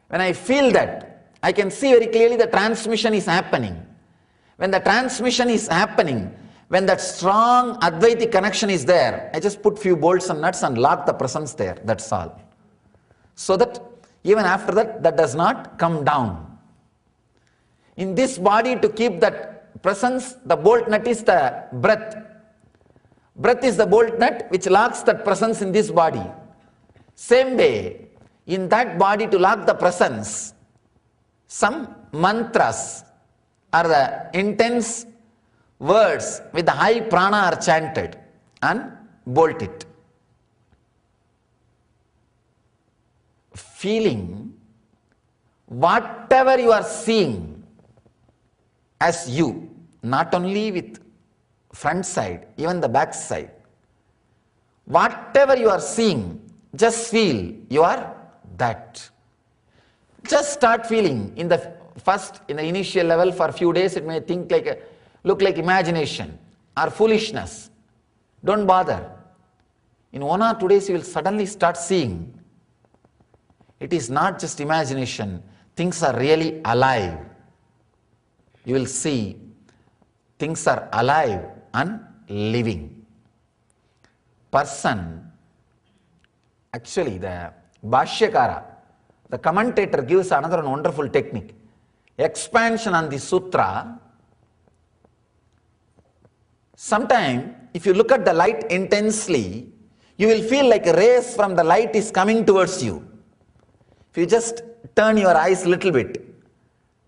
When I feel that, I can see very clearly the transmission is happening. When the transmission is happening, when that strong Advaiti connection is there, I just put few bolts and nuts and lock the presence there, that's all. So that even after that, that does not come down. In this body, to keep that presence, the bolt nut is the breath. Breath is the bolt nut which locks that presence in this body. Same way, in that body to lock the presence, some mantras are the intense words with the high prana are chanted and bolt it. Feeling whatever you are seeing as you, not only with front side, even the back side. Whatever you are seeing, just feel you are that. Just start feeling in the initial level for a few days. It may think like look like imagination or foolishness, don't bother. In 1 or 2 days you will suddenly start seeing it is not just imagination, things are really alive. You will see things are alive and living. Person, actually the Bhashyakara, the commentator gives another wonderful technique. Expansion on the sutra. Sometime if you look at the light intensely, you will feel like a rays from the light is coming towards you. If you just turn your eyes a little bit,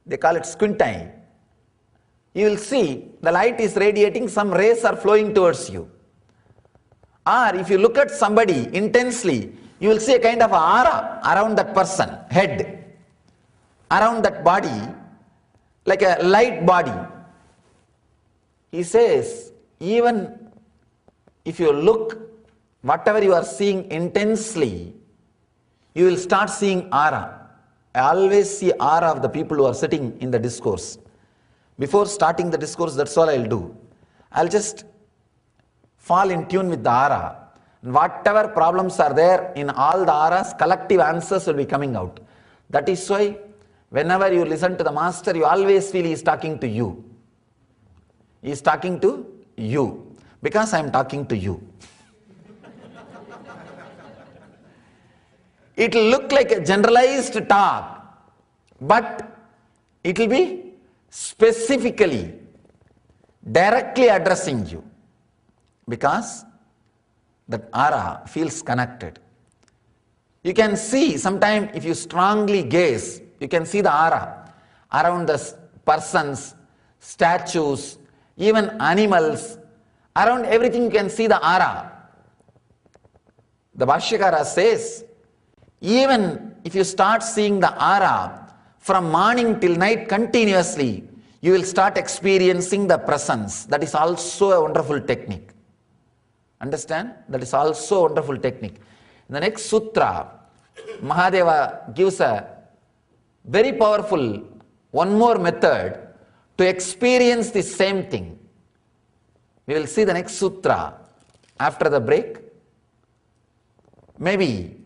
they call it squint eye, you will see the light is radiating, some rays are flowing towards you. Or if you look at somebody intensely, you will see a kind of aura around that person, head, around that body, like a light body. He says, even if you look, whatever you are seeing intensely, you will start seeing aura. I always see aura of the people who are sitting in the discourse. Before starting the discourse, that's all I'll do. I'll just fall in tune with the aura. Whatever problems are there in all the auras, collective answers will be coming out. That is why whenever you listen to the master, you always feel he is talking to you. He is talking to you because I am talking to you. It will look like a generalized talk, but it will be specifically, directly addressing you, because that aura feels connected. You can see, sometime if you strongly gaze, you can see the aura around the persons, statues, even animals, around everything you can see the aura. The Bhashyakara says, even if you start seeing the aura from morning till night continuously, you will start experiencing the presence. That is also a wonderful technique. Understand? That is also a wonderful technique. In the next sutra, Mahadeva gives a very powerful one more method to experience the same thing. We will see the next sutra after the break. Maybe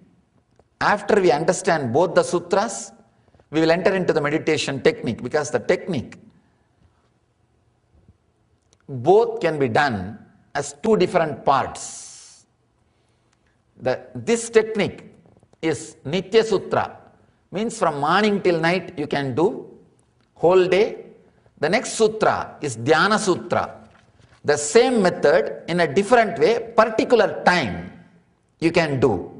after we understand both the sutras, we will enter into the meditation technique, because the technique both can be done as two different parts. This technique is Nitya Sutra, means from morning till night you can do, whole day. The next sutra is Dhyana Sutra. The same method in a different way, particular time you can do.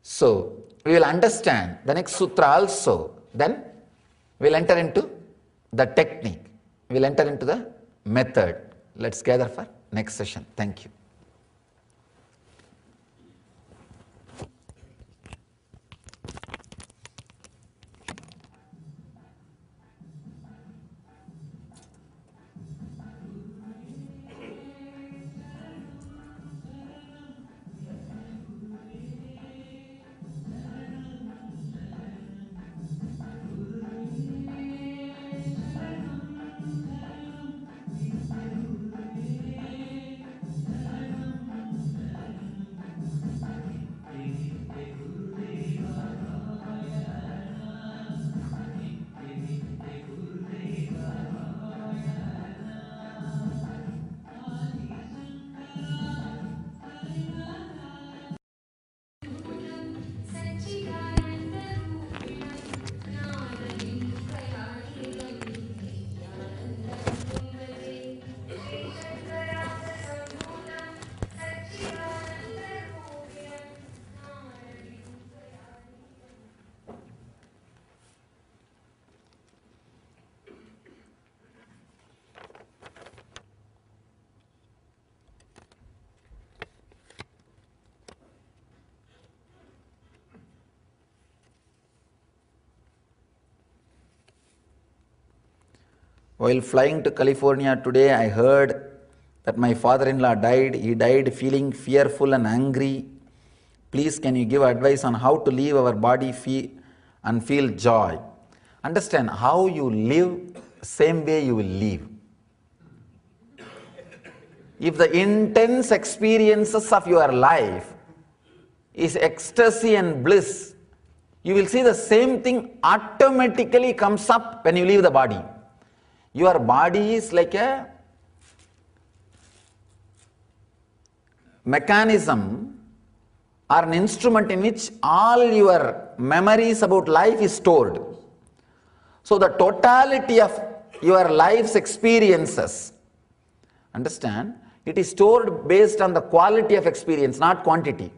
So we will understand the next sutra also, then we will enter into the technique, we will enter into the method. Let's gather for next session. Thank you. While flying to California today, I heard that my father-in-law died. He died feeling fearful and angry. Please, can you give advice on how to leave our body and feel joy? Understand, how you live, same way you will live. If the intense experiences of your life is ecstasy and bliss, you will see the same thing automatically comes up when you leave the body. Your body is like a mechanism or an instrument in which all your memories about life is stored. So the totality of your life's experiences, understand, it is stored based on the quality of experience, not quantity.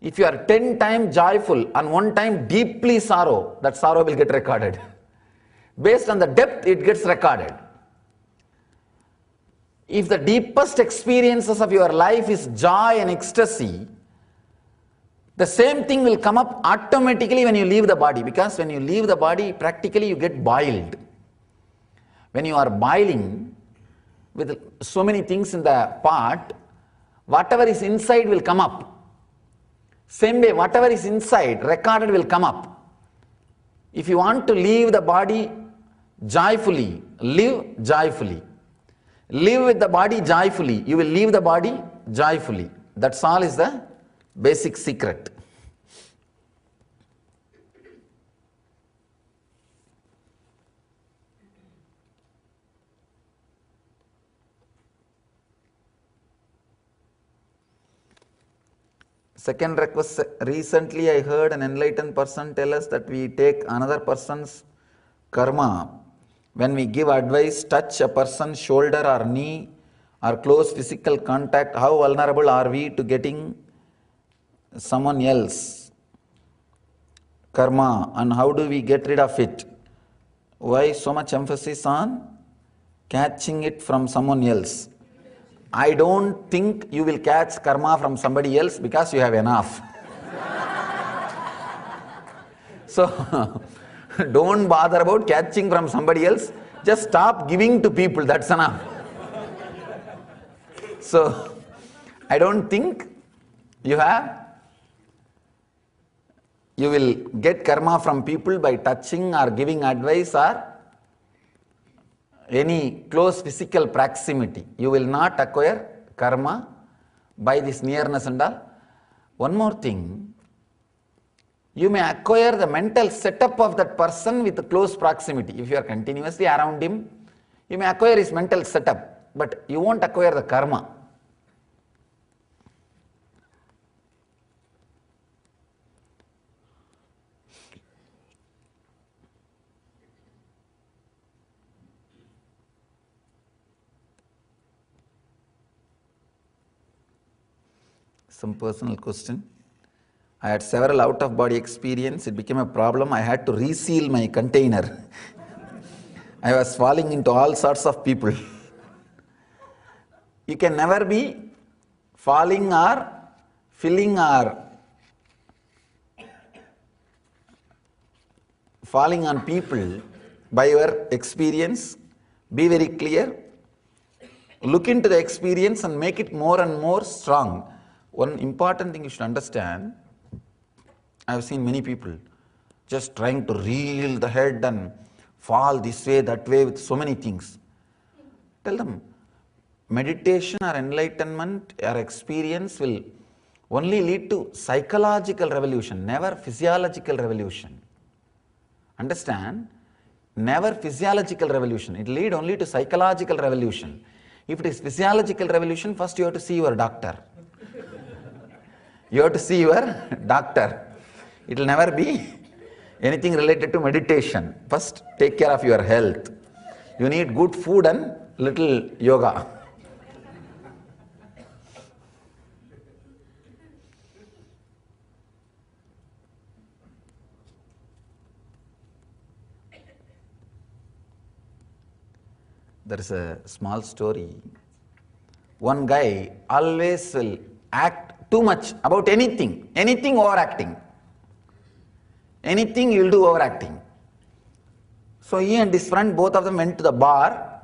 If you are 10 times joyful and 1 time deeply sorrow, that sorrow will get recorded. Based on the depth, it gets recorded. If the deepest experiences of your life is joy and ecstasy, the same thing will come up automatically when you leave the body, because when you leave the body, practically you get boiled. When you are boiling with so many things in the pot, whatever is inside will come up. Same way, whatever is inside, recorded, will come up. If you want to leave the body joyfully, live joyfully. Live with the body joyfully. You will leave the body joyfully. That's all is the basic secret. Second request, recently I heard an enlightened person tell us that we take another person's karma when we give advice, touch a person's shoulder or knee or close physical contact. How vulnerable are we to getting someone else karma, and how do we get rid of it? Why so much emphasis on catching it from someone else? I don't think you will catch karma from somebody else because you have enough. So, don't bother about catching from somebody else. Just stop giving to people, that's enough. So, I don't think you will get karma from people by touching or giving advice or any close physical proximity. You will not acquire karma by this nearness and all. One more thing, you may acquire the mental setup of that person with close proximity. If you are continuously around him, you may acquire his mental setup, but you won't acquire the karma. Some personal question. I had several out-of-body experience. It became a problem. I had to reseal my container. I was falling into all sorts of people. You can never be falling or filling or falling on people by your experience. Be very clear. Look into the experience and make it more and more strong. One important thing you should understand, I have seen many people just trying to reel the head and fall this way, that way with so many things. Tell them, meditation or enlightenment or experience will only lead to psychological revolution, never physiological revolution. Understand? Never physiological revolution. It will lead only to psychological revolution. If it is physiological revolution, first you have to see your doctor. You have to see your doctor. It will never be anything related to meditation. First, take care of your health. You need good food and little yoga. There is a small story. One guy always will act too much about anything overacting. Anything you will do overacting. So he and his friend, both of them went to the bar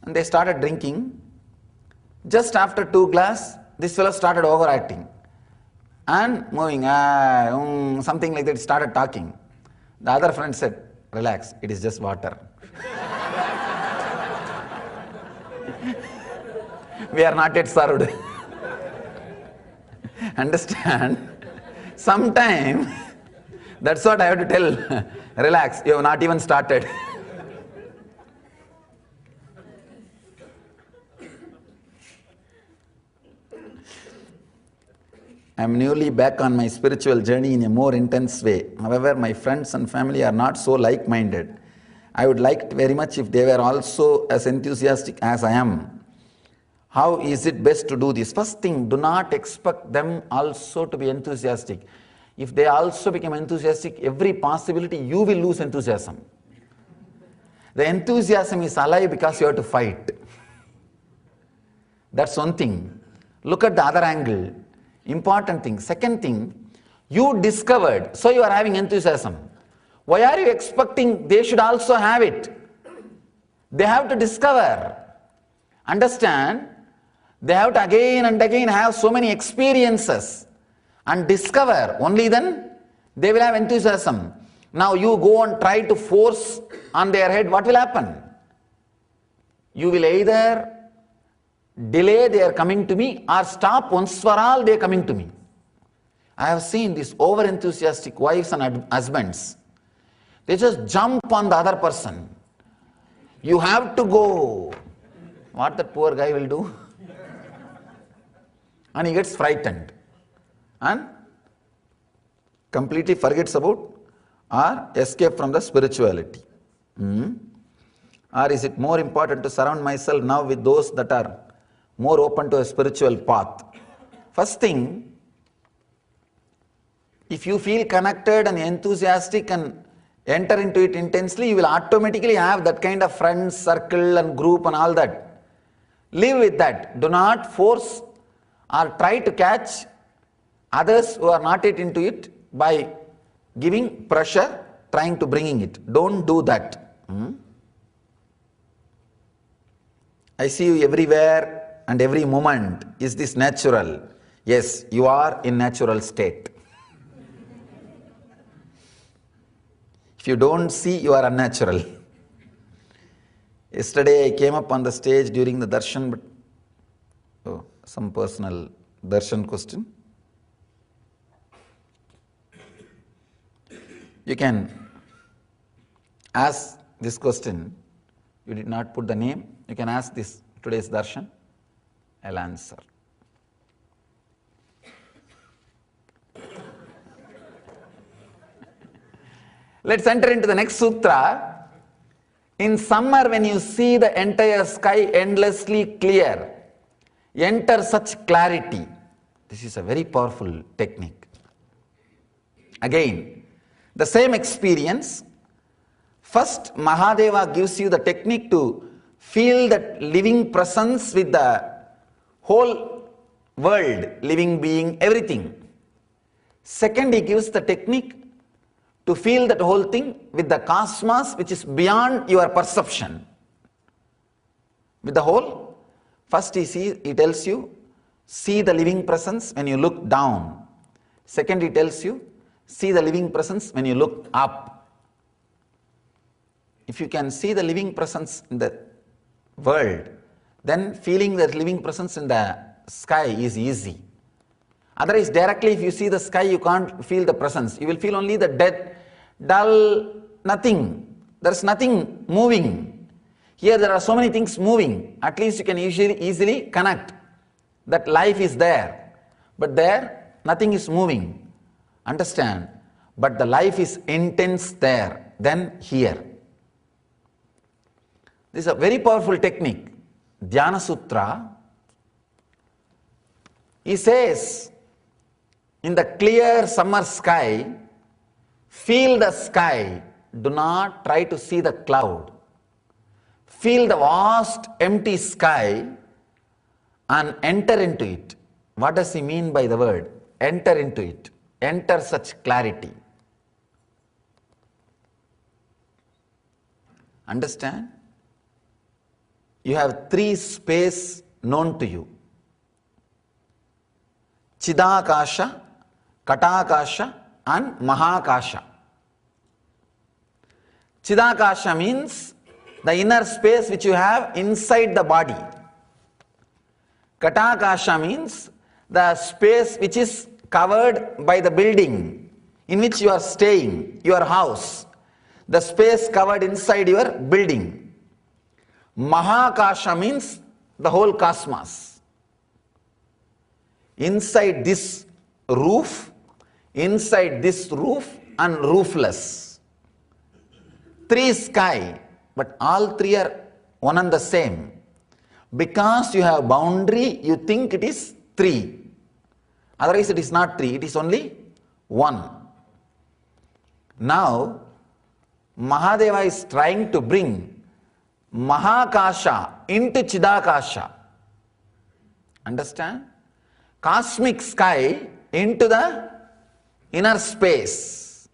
and they started drinking. Just after 2 glasses, this fellow started overacting and moving, something like that, started talking. The other friend said, relax, it is just water. We are not yet served. Understand? Sometime, that's what I have to tell. Relax, you have not even started. I am newly back on my spiritual journey in a more intense way. However, my friends and family are not so like-minded. I would like very much if they were also as enthusiastic as I am. How is it best to do this? First thing, do not expect them also to be enthusiastic. If they also become enthusiastic, every possibility you will lose enthusiasm. The enthusiasm is alive because you have to fight. That's one thing. Look at the other angle. Important thing. Second thing, you discovered, so you are having enthusiasm. Why are you expecting they should also have it? They have to discover. Understand? They have to again and again have so many experiences and discover. Only then they will have enthusiasm. Now you go and try to force on their head, what will happen? You will either delay their coming to me or stop once for all their coming to me. I have seen these over-enthusiastic wives and husbands. They just jump on the other person. You have to go. What that poor guy will do? And he gets frightened and completely forgets about or escape from the spirituality. Or is it more important to surround myself now with those that are more open to a spiritual path? First thing, if you feel connected and enthusiastic and enter into it intensely, you will automatically have that kind of friends, circle and group and all that. Live with that. Do not force or try to catch others who are not yet into it by giving pressure, trying to bringing it. Don't do that. I see you everywhere and every moment. Is this natural? Yes, you are in natural state. If you don't see, you are unnatural. Yesterday I came up on the stage during the darshan, but some personal darshan question. You can ask this question. You did not put the name. You can ask this today's darshan. I'll answer. Let's enter into the next sutra. In summer, when you see the entire sky endlessly clear, enter such clarity. This is a very powerful technique. Again, the same experience. First, Mahadeva gives you the technique to feel that living presence with the whole world, living being, everything. Second, he gives the technique to feel that whole thing with the cosmos which is beyond your perception. With the whole, first he tells you, see the living presence when you look down. Second, he tells you, see the living presence when you look up. If you can see the living presence in the world, then feeling that living presence in the sky is easy. Otherwise, directly if you see the sky, you can't feel the presence. You will feel only the dead, dull, nothing. There's nothing moving. Here there are so many things moving. At least you can easily connect that life is there. But there, nothing is moving. Understand? But the life is intense there, then here. This is a very powerful technique. Dhyana Sutra. He says, in the clear summer sky, feel the sky. Do not try to see the cloud. Feel the vast empty sky and enter into it. What does he mean by the word? Enter into it. Enter such clarity. Understand? You have three space known to you. Chidakasha, Katakasha and Mahakasha. Chidakasha means the inner space which you have inside the body. Katakasha means the space which is covered by the building in which you are staying, your house, the space covered inside your building. Mahakasha means the whole cosmos. Inside this roof and roofless. Three sky, but all three are one and the same. Because you have boundary, you think it is three. Otherwise it is not three, it is only one. Now, Mahadeva is trying to bring Mahakasha into Chidakasha. Understand? Cosmic sky into the inner space.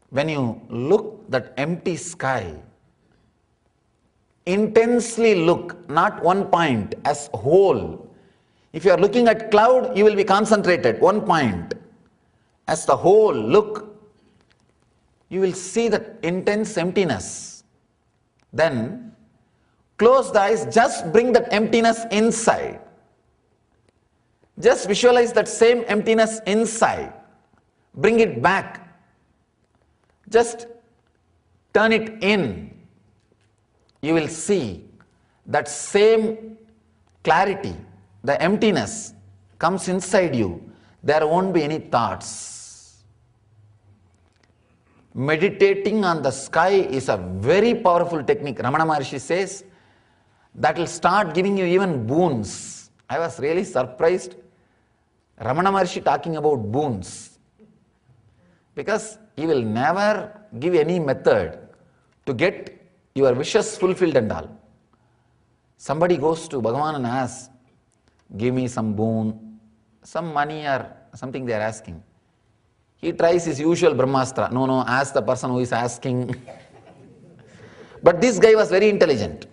When you look that empty sky, intensely look, not one point, as whole. If you are looking at cloud, you will be concentrated, one point. As the whole, look, you will see that intense emptiness. Then, close the eyes, just bring that emptiness inside. Just visualize that same emptiness inside. Bring it back. Just turn it in. You will see that same clarity, the emptiness comes inside you. There won't be any thoughts. Meditating on the sky is a very powerful technique. Ramana Maharshi says that will start giving you even boons. I was really surprised. Ramana Maharshi talking about boons. Because he will never give any method to get your wishes fulfilled and all. Somebody goes to Bhagavan and asks, give me some boon, some money or something they are asking. He tries his usual Brahmastra. No, ask the person who is asking. But this guy was very intelligent.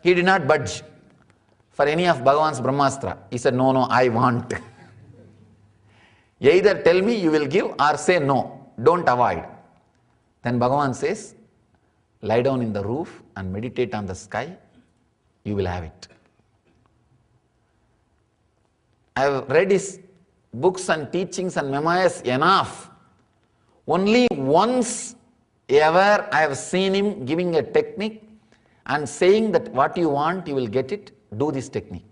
He did not budge for any of Bhagavan's Brahmastra. He said, no, I want. Either tell me you will give or say no, don't avoid. Then Bhagavan says, lie down in the roof and meditate on the sky, you will have it. I have read his books and teachings and memoirs enough. Only once ever I have seen him giving a technique and saying that what you want, you will get it, do this technique.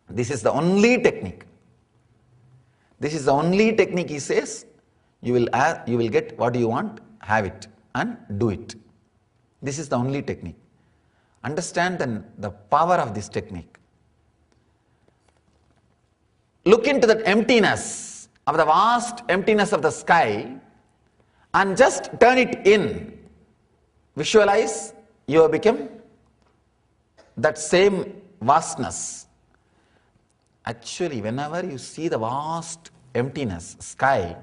This is the only technique. This is the only technique he says, you will get what you want, have it and do it. This is the only technique. Understand then the power of this technique. Look into that emptiness of the vast emptiness of the sky and just turn it in. Visualize you have become that same vastness. Actually, whenever you see the vast emptiness, sky,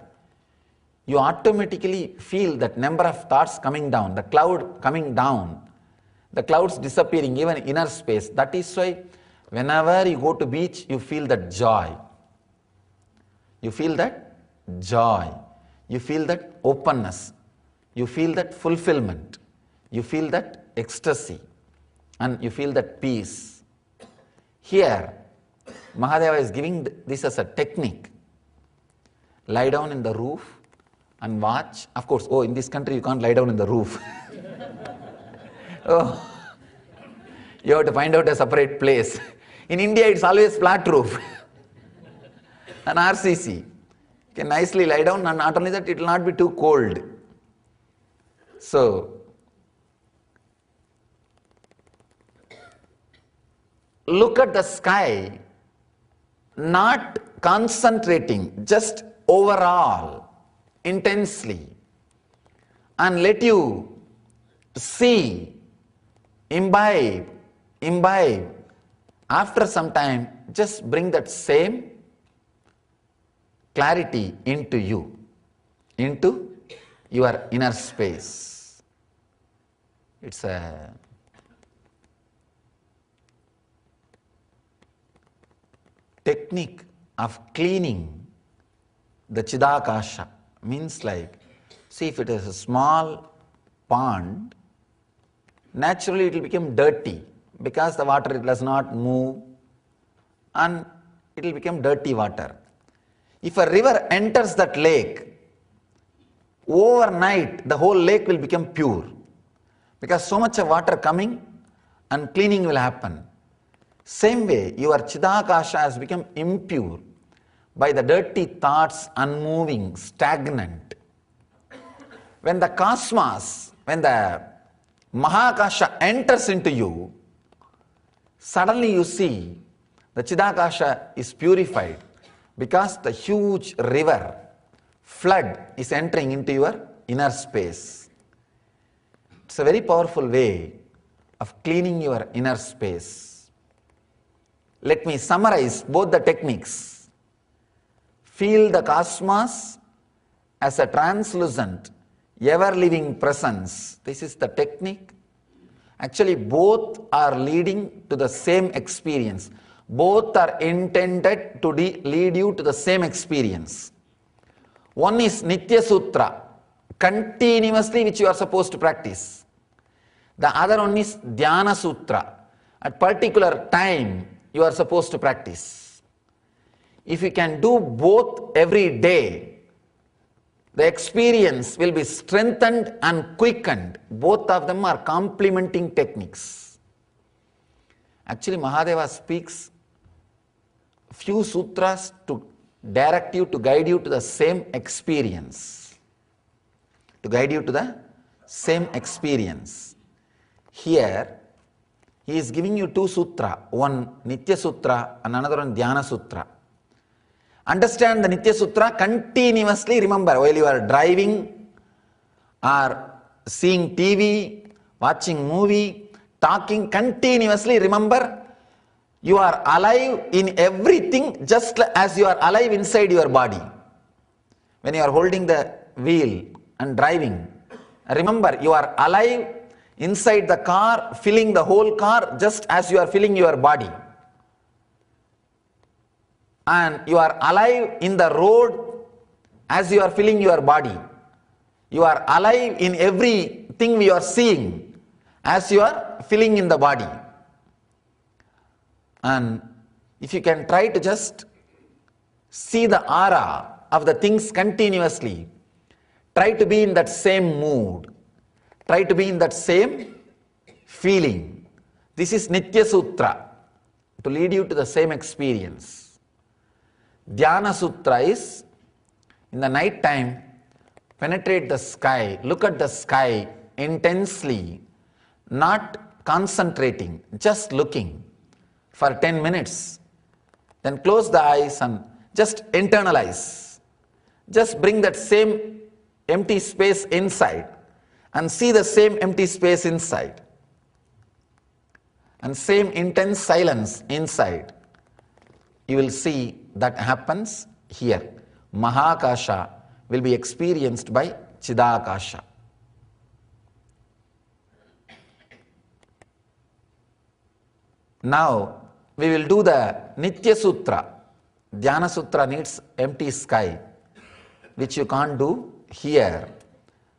you automatically feel that number of thoughts coming down, the cloud coming down, the clouds disappearing, even inner space. That is why whenever you go to beach, you feel that joy. You feel that joy. You feel that openness. You feel that fulfillment. You feel that ecstasy. And you feel that peace. Here, Mahadeva is giving this as a technique. Lie down in the roof and watch. Of course, in this country you can't lie down in the roof. You have to find out a separate place. In India, it's always flat roof. An RCC. You can nicely lie down, and not only that, it will not be too cold. So, look at the sky, not concentrating, just overall, intensely, and let you see, imbibe. After some time, just bring that same clarity into you, into your inner space. It's a technique of cleaning the Chidakasha. Means like, see, if it is a small pond, naturally it will become dirty because the water does not move and it will become dirty water. If a river enters that lake, overnight the whole lake will become pure because so much of water coming and cleaning will happen. Same way, your Chidakasha has become impure by the dirty thoughts, unmoving, stagnant. When the cosmos, when the Mahakasha enters into you, suddenly you see the Chidakasha is purified because the huge river, flood is entering into your inner space. It's a very powerful way of cleaning your inner space. Let me summarize both the techniques. Feel the cosmos as a translucent, ever-living presence. This is the technique. Actually, both are leading to the same experience. Both are intended to lead you to the same experience. One is Nitya Sutra, continuously which you are supposed to practice. The other one is Dhyana Sutra. At particular time you are supposed to practice. If you can do both every day, the experience will be strengthened and quickened. Both of them are complementing techniques. Actually, Mahadeva speaks few sutras to direct you, to guide you to the same experience. To guide you to the same experience. Here, he is giving you two sutras, one Nitya Sutra and another one Dhyana Sutra. Understand the Nitya Sutra, continuously remember while you are driving or seeing TV, watching movie, talking, continuously remember you are alive in everything just as you are alive inside your body. When you are holding the wheel and driving, remember you are alive inside the car, filling the whole car just as you are filling your body. And you are alive in the road as you are filling your body. You are alive in everything we are seeing as you are filling in the body. And if you can try to just see the aura of the things continuously, try to be in that same mood, try to be in that same feeling. This is Nitya Sutra, to lead you to the same experience. Dhyana Sutra is, in the night time, penetrate the sky, look at the sky intensely, not concentrating, just looking for 10 minutes. Then close the eyes and just internalize. Just bring that same empty space inside and see the same empty space inside. And same intense silence inside. You will see that happens here. Mahakasha will be experienced by Chidakasha. Now we will do the Nitya Sutra. Dhyana Sutra needs empty sky, which you can't do here,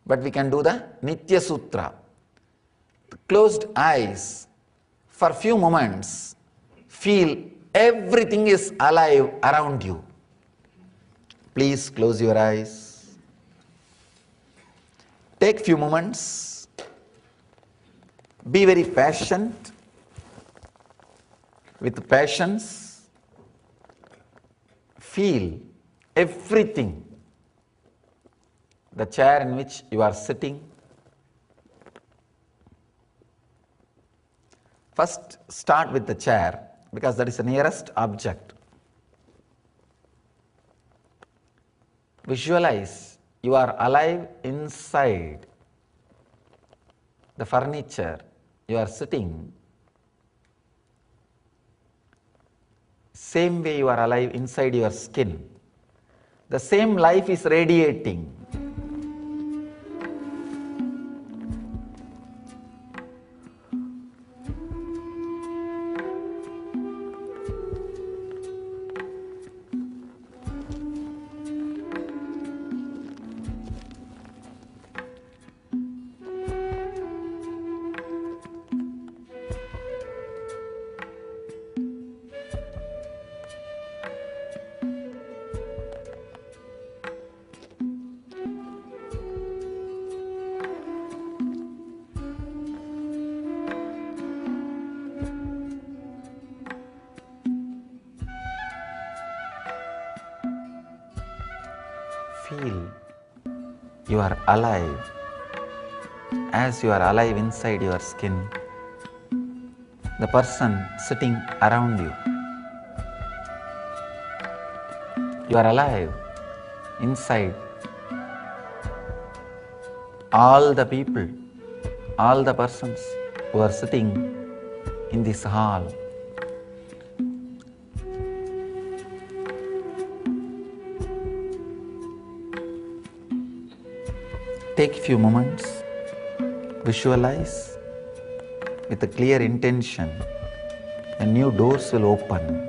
but we can do the Nitya Sutra. Closed eyes, for few moments, feel everything is alive around you. Please close your eyes. Take few moments. Be very patient. With patience, feel everything. The chair in which you are sitting. First, start with the chair, because that is the nearest object. Visualize you are alive inside the furniture. You are sitting. Same way you are alive inside your skin. The same life is radiating. feel you are alive as you are alive inside your skin. The person sitting around you. You are alive inside all the people, all the persons who are sitting in this hall. Take a few moments, visualize with a clear intention, and new doors will open.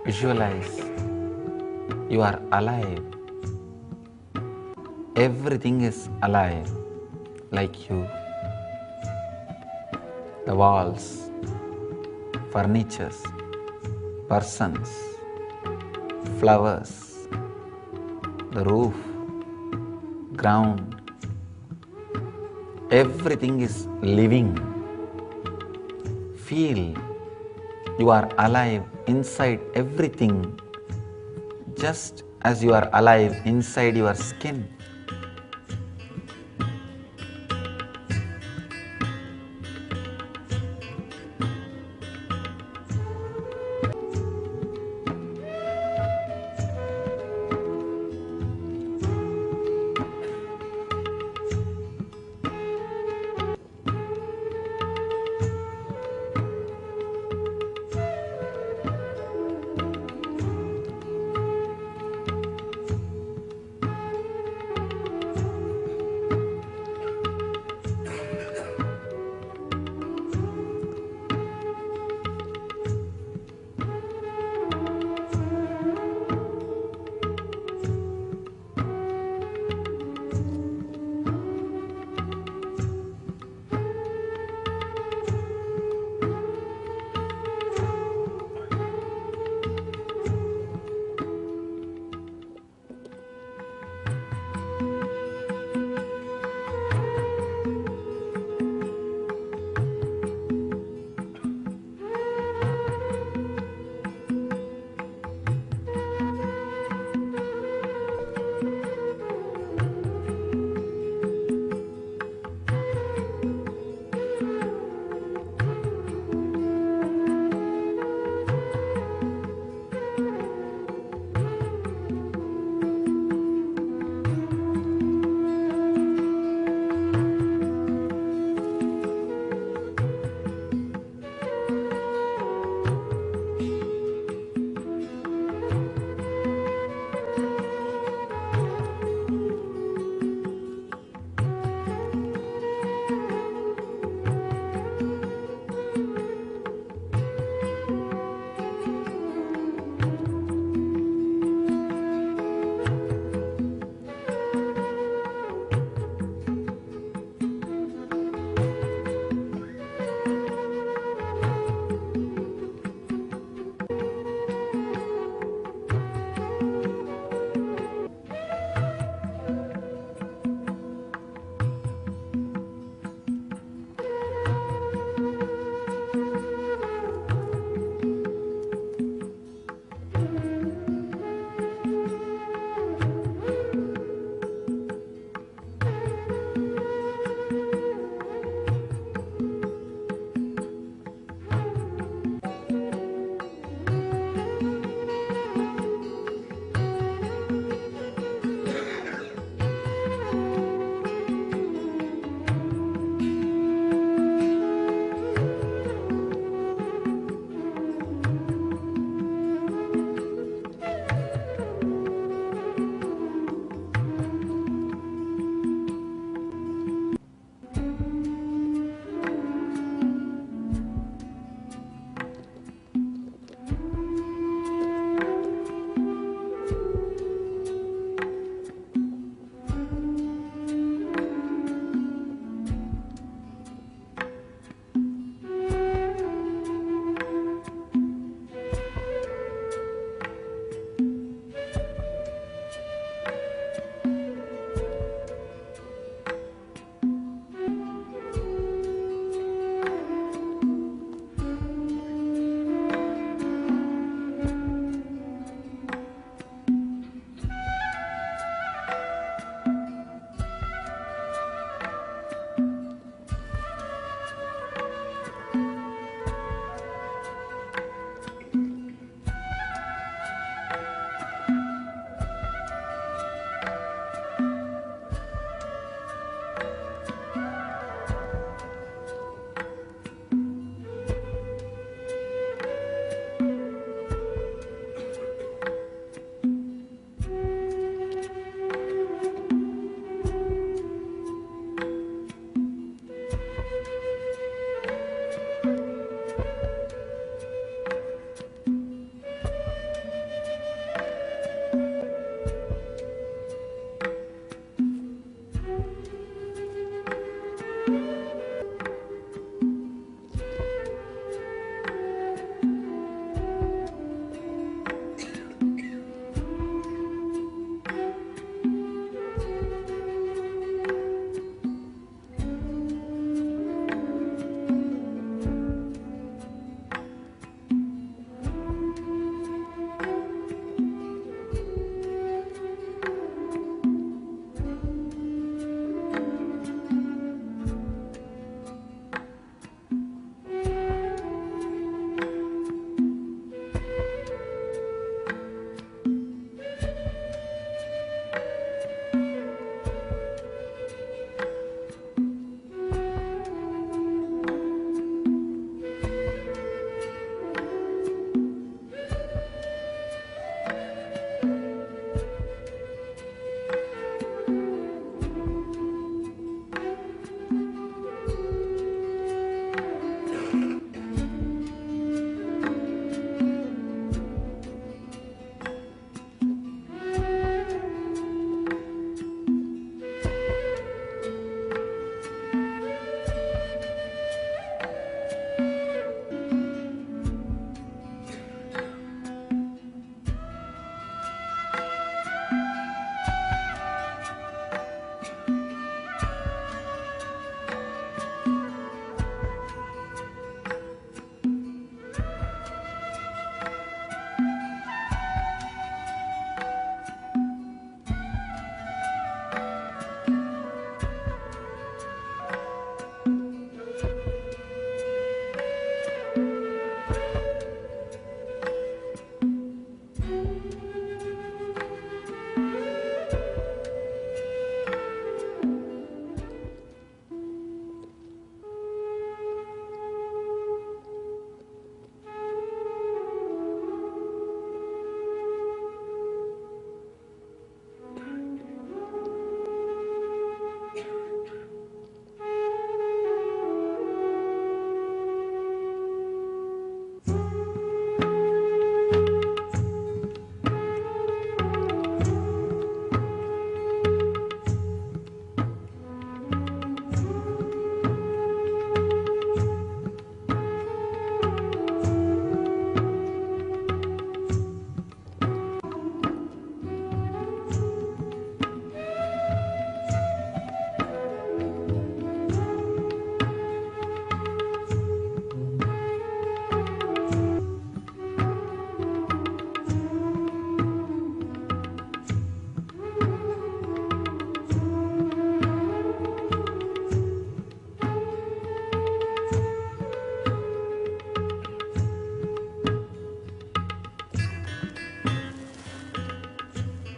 Visualize you are alive. Everything is alive like you. The walls, furnitures, persons, flowers, the roof, ground, everything is living. Feel you are alive inside everything, just as you are alive inside your skin.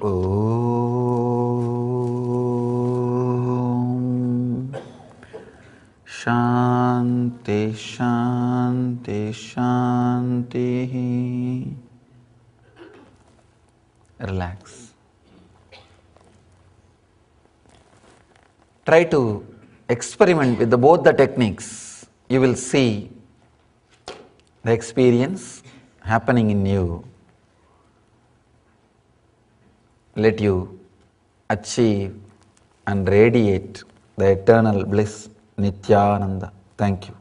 Om Shanti Shanti Shanti. Relax. Try to experiment with both the techniques. You will see the experience happening in you. Let you achieve and radiate the eternal bliss, Nityananda. Thank you.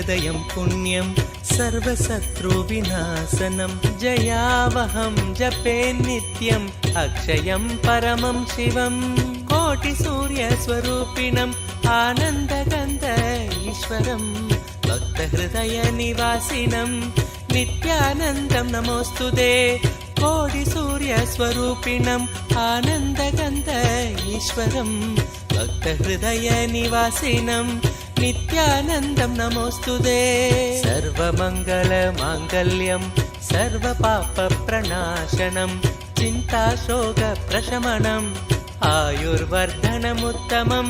हृदयं पुण्यं सर्वशत्रुविनाशनं जयावहं जपे नित्यम् अक्षयं परमं शिवं कोटिसूर्यस्वरूपिणम् आनन्दगन्ध ईश्वरं भक्तहृदयनिवासिनं नित्यानन्दं नमोऽस्तुते कोटिसूर्यस्वरूपिणम् आनन्दगन्ध ईश्वरं भक्तहृदयनिवासिनं नित्यानन्दं नमोऽस्तुते सर्वमङ्गलमाङ्गल्यं सर्वपापप्रणाशनं चिन्ताशोकप्रशमनम् आयुर्वर्धनमुत्तमं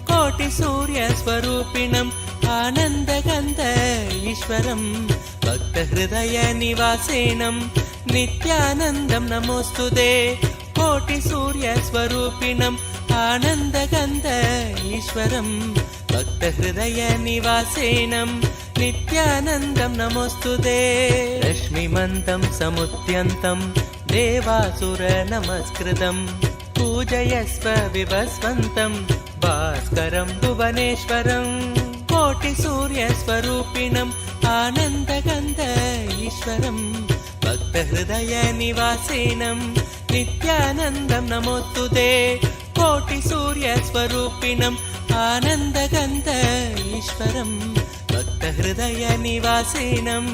कोटिसूर्यस्वरूपिणम् आनन्दगन्ध ईश्वरं भक्तहृदयनिवासिनं नित्यानन्दं नमोऽस्तुते कोटिसूर्यस्वरूपिणम् आनन्दगन्ध ईश्वरं भक्तहृदयनिवासिनं नित्यानन्दं नमोऽस्तुते रश्मिमन्तं समुद्यन्तं देवासुरनमस्कृतं पूजयस्व विवस्वन्तं भास्करं भुवनेश्वरं कोटिसूर्यस्वरूपिणम् आनन्दगन्ध ईश्वरं भक्तहृदयनिवासिनं नित्यानन्दं नमोऽस्तुते कोटिसूर्यस्वरूपिणम् आनन्दगन्ध ईश्वरं भक्तहृदयनिवासिनं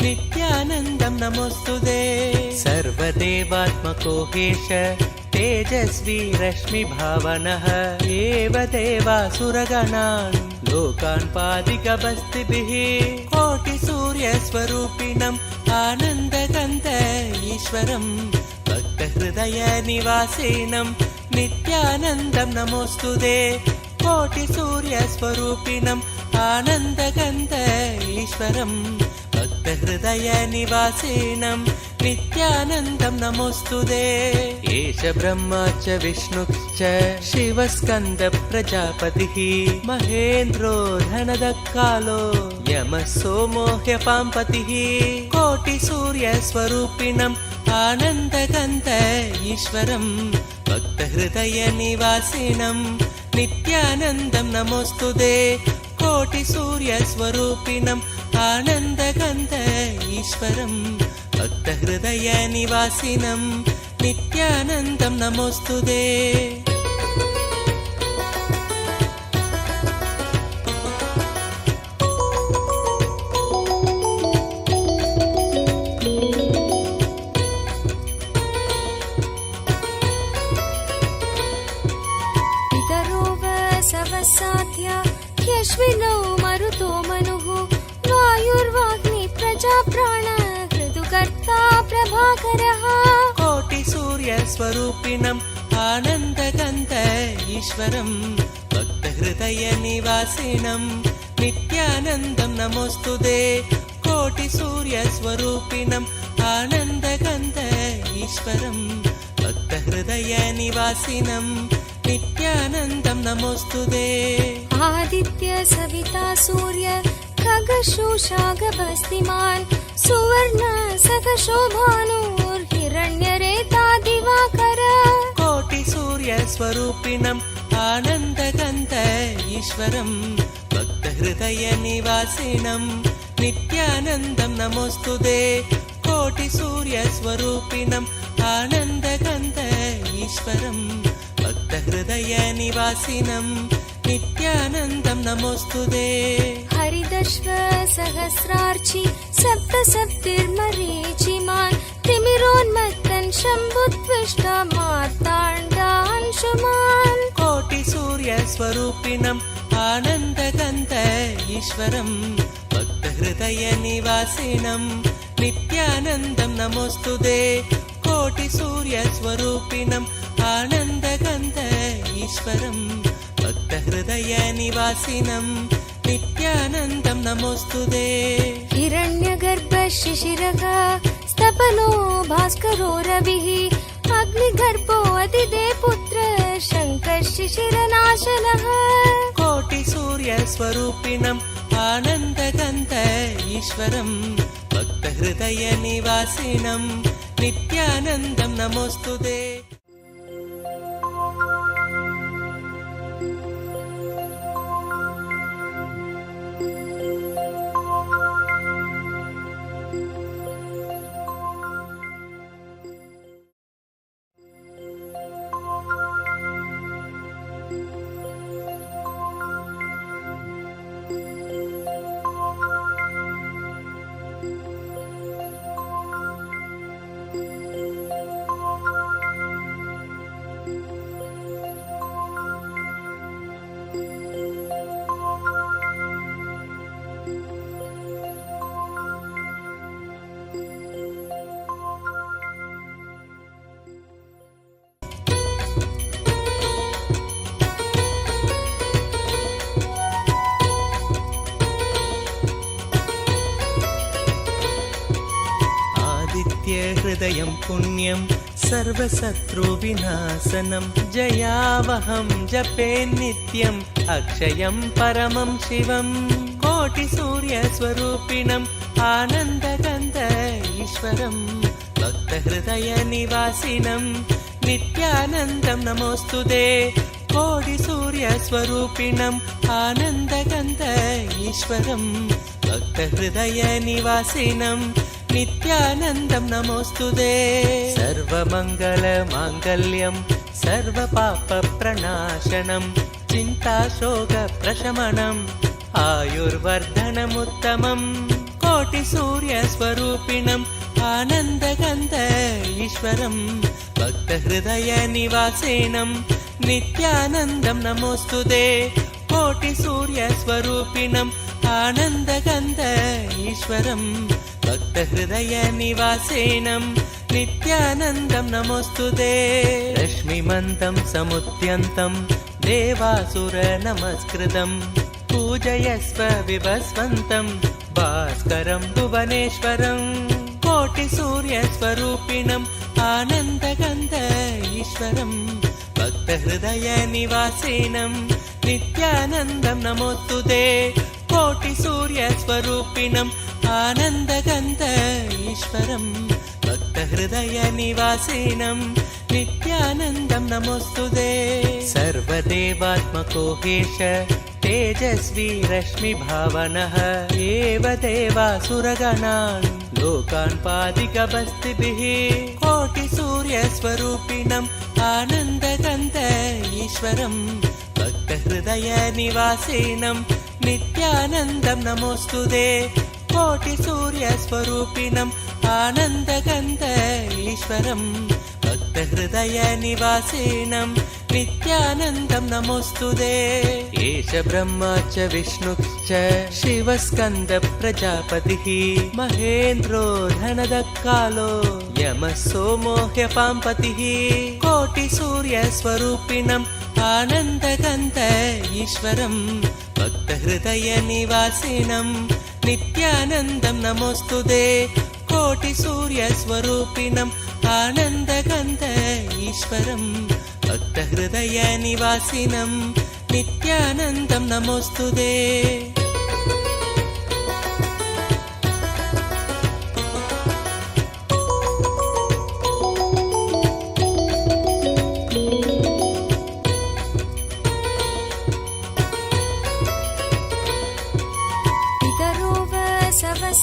नित्यानन्दं नमोऽस्तुते सर्वदेवात्मको हेश तेजस्वी रश्मिभावनः एव देवासुरगणान् लोकान् पादिकबस्तिभिः कोटिसूर्यस्वरूपिणम् आनन्दगन्ध ईश्वरं भक्तहृदयनिवासिनं नित्यानन्दं नमोऽस्तुते कोटिसूर्यस्वरूपिणम् आनन्दगन्ध ईश्वरं भक्तहृदयनिवासिनं नित्यानन्दं नमोऽस्तुते एष ब्रह्मा च विष्णुश्च शिवस्कन्दप्रजापतिः महेन्द्रो धनदकालो यमः सोमो ह्यपाम्पतिः कोटिसूर्यस्वरूपिणम् आनन्दगन्ध ईश्वरं भक्तहृदयनिवासिनं नित्यानन्दं नमोऽस्तुते कोटिसूर्यस्वरूपिणम् आनन्दगन्ध ईश्वरं भक्तहृदयनिवासिनं नित्यानन्दं नमोऽस्तुते यश्विनौ मरुतो मनुः वायुर्वाग्नि प्रजाप्राण ऋतुकर्ता प्रभाकरः कोटिसूर्यस्वरूपिणम् आनन्दगन्ध ईश्वरं भक्तहृदयनिवासिनं नित्यानन्दं नमोऽस्तुते कोटिसूर्यस्वरूपिणम् आनन्दगन्ध ईश्वरं भक्तहृदयनिवासिनं नित्यानन्दं नमोऽस्तुते आदित्य सविता सूर्य खगशोषागभस्तिमान् सुवर्ण सखशोभानुर्हिरण्यरेता दिवाकर कोटि सूर्य स्वरूपिणम् आनन्दगन्ध ईश्वरम् भक्तहृदय निवासिनम् नित्यानन्दं नमोऽस्तुते कोटि सूर्य स्वरूपिणम् आनन्दगन्ध ईश्वरम् भक्तहृदय निवासिनम् नित्यानन्दं नमोऽस्तुते हरिदश्व सहस्रार्चि सप्त सप्तिर्मरीचिमान् तिमिरोन्मत्तन् शम्भुत्विष्ट मार्ताण्डांशुमान् कोटि सूर्य स्वरूपिणम् आनन्दगन्ध ईश्वरम् भक्तहृदय निवासिनम् नित्यानन्दं नमोऽस्तुते कोटि सूर्य स्वरूपिणम् आनन्दगन्ध ईश्वरम् भक्तहृदय निवासिनम् नित्यानन्दं नमोऽस्तुते हिरण्यगर्भ शिशिरः स्तपनो भास्करो रविः अग्निगर्भो अतिदे पुत्र शङ्कर शिशिरनाशनः कोटि सूर्य स्वरूपिणम् आनन्दगन्ध ईश्वरम् भक्तहृदय निवासिनम् नित्यानन्दं नमोऽस्तुते हृदयं पुण्यं सर्वशत्रुविनाशनं जयावहं जपे नित्यम् अक्षयं परमं शिवं कोटि सूर्य स्वरूपिणम् आनन्दगन्ध ईश्वरं भक्तहृदय निवासिनं नित्यानन्दं नमोऽस्तुते कोटि सूर्य स्वरूपिणम् आनन्दगन्ध ईश्वरं भक्तहृदय निवासिनं नित्यानन्दं नमोऽस्तुते सर्वमङ्गलमाङ्गल्यं सर्वपापप्रणाशनं चिन्ताशोकप्रशमनम् आयुर्वर्धनमुत्तमं कोटि सूर्य स्वरूपिणम् आनन्दगन्ध ईश्वरं भक्तहृदय निवासिनं नित्यानन्दं नमोऽस्तुते कोटि सूर्य स्वरूपिणम् आनन्दगन्ध ईश्वरं भक्तहृदय निवासिनं नित्यानन्दं नमोऽस्तुते रश्मिमन्तं समुद्यन्तं देवासुर नमस्कृतं पूजयस्व विभस्वन्तं भास्करं भुवनेश्वरं कोटि सूर्य स्वरूपिणम् आनन्दगन्ध ईश्वरं भक्तहृदय निवासिनं नित्यानन्दं नमोऽस्तुते कोटि सूर्य स्वरूपिणम् आनन्दगन्ध ईश्वरं भक्तहृदय निवासिनं नित्यानन्दं नमोऽस्तुते सर्वदेवात्मको हेश तेजस्वी रश्मिभावनः एव देवासुरगणान् लोकान् पादिकबस्तिभिः कोटि सूर्य स्वरूपिणम् आनन्दगन्ध ईश्वरं भक्तहृदय निवासिनं नित्यानन्दं नमोऽस्तुते कोटि सूर्य स्वरूपिणम् आनन्दगन्ध ईश्वरं भक्तहृदय निवासिनं नित्यानन्दं नमोऽस्तुते एष ब्रह्मा च विष्णुश्च शिवस्कन्द प्रजापतिः महेन्द्रो धनदकालो यमः सोमो ह्यपाम्पतिः कोटि सूर्य स्वरूपिणम् आनन्दगन्ध ईश्वरं भक्तहृदय निवासिनं नित्यानन्दं नमोऽस्तुते कोटि सूर्य स्वरूपिणम् आनन्दगन्ध ईश्वरं भक्तहृदय निवासिनं नित्यानन्दं नमोऽस्तुते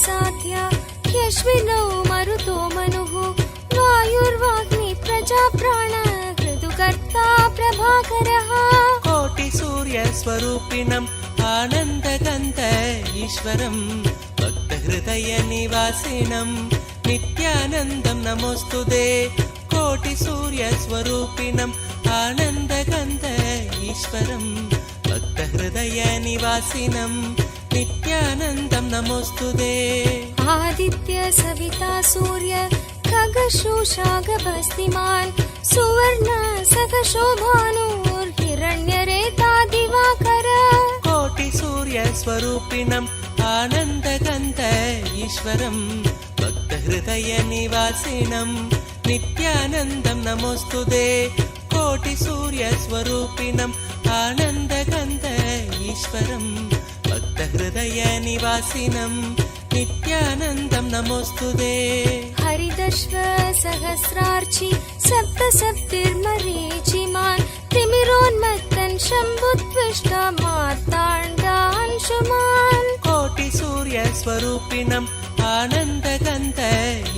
साध्या ह्यश्विनौ मरुतो मनुः वायुर्वाग्नि प्रजा प्राण ऋतुकर्ता प्रभाकरः कोटिसूर्यस्वरूपिणम् आनन्दगन्ध ईश्वरम् भक्तहृदयनिवासिनम् नित्यानन्दं नमोऽस्तुते कोटिसूर्यस्वरूपिणम् आनन्दगन्ध ईश्वरम् भक्तहृदयनिवासिनम् नित्यानन्दं नमोऽस्तुते आदित्य सविता सूर्य खगशोषागभस्तिमान् सुवर्ण सखशो भानुर्हिरण्यरेता दिवाकर कोटिसूर्यस्वरूपिणम् आनन्दगन्ध ईश्वरम् भक्तहृदयनिवासिनम् नित्यानन्दं नमोऽस्तुते कोटिसूर्यस्वरूपिणम् आनन्दगन्ध ईश्वरम् भक्तहृदयनिवासिनम् नित्यानन्दं नमोऽस्तुते हरिदश्व सहस्रार्चि सप्त सप्तिर्मरीचिमान् तिमिरोन्मत्तन् शम्भुत्विष्ट मार्ताण्डांशुमान् कोटिसूर्यस्वरूपिणम् आनन्दगन्ध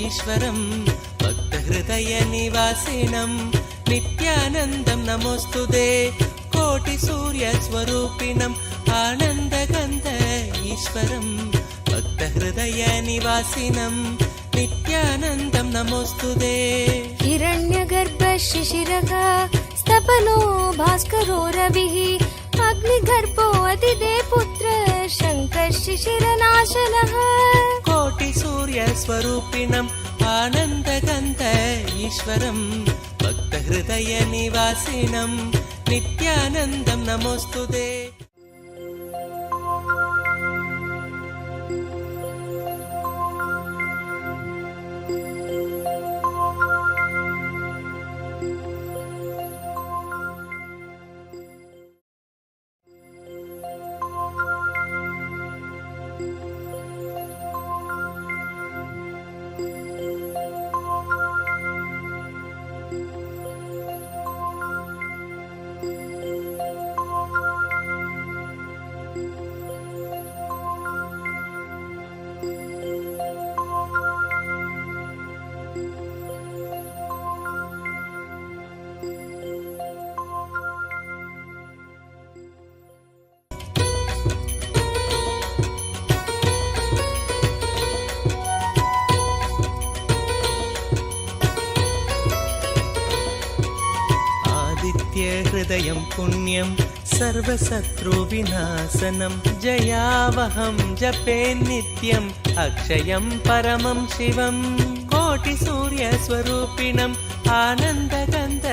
ईश्वरम् भक्तहृदयनिवासिनम् नित्यानन्दं नमोऽस्तुते कोटिसूर्यस्वरूपिणम् आनन्दगन्ध ईश्वरम् भक्तहृदयनिवासिनम् नित्यानन्दं नमोऽस्तुते हिरण्यगर्भ शिशिरः स्तपनो भास्करो रविः अग्निगर्भो अतिदे पुत्र शङ्कः शिशिरनाशनः कोटिसूर्यस्वरूपिणम् आनन्दगन्ध ईश्वरम् भक्तहृदयनिवासिनम् नित्यानन्दं नमोऽस्तुते हृदयं पुण्यं सर्वशत्रुविनाशनं जयावहं जपे नित्यम् अक्षयं परमं शिवं कोटिसूर्यस्वरूपिणम् आनन्दगन्ध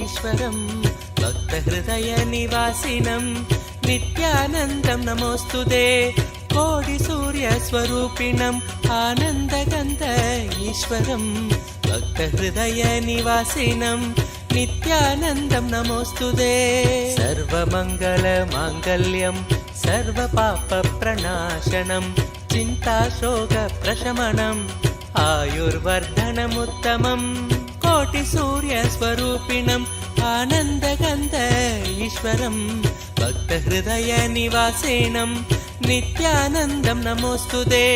ईश्वरं भक्तहृदयनिवासिनं नित्यानन्दं नमोऽस्तुते कोटिसूर्यस्वरूपिणम् आनन्दगन्ध ईश्वरं भक्तहृदयनिवासिनं नित्यानन्दं नमोऽस्तुते सर्वमङ्गलमाङ्गल्यं सर्वपापप्रणाशनं चिन्ताशोकप्रशमनम् आयुर्वर्धनमुत्तमं कोटिसूर्यस्वरूपिणम् आनन्दगन्ध ईश्वरं भक्तहृदयनिवासिनं नित्यानन्दं नमोऽस्तुते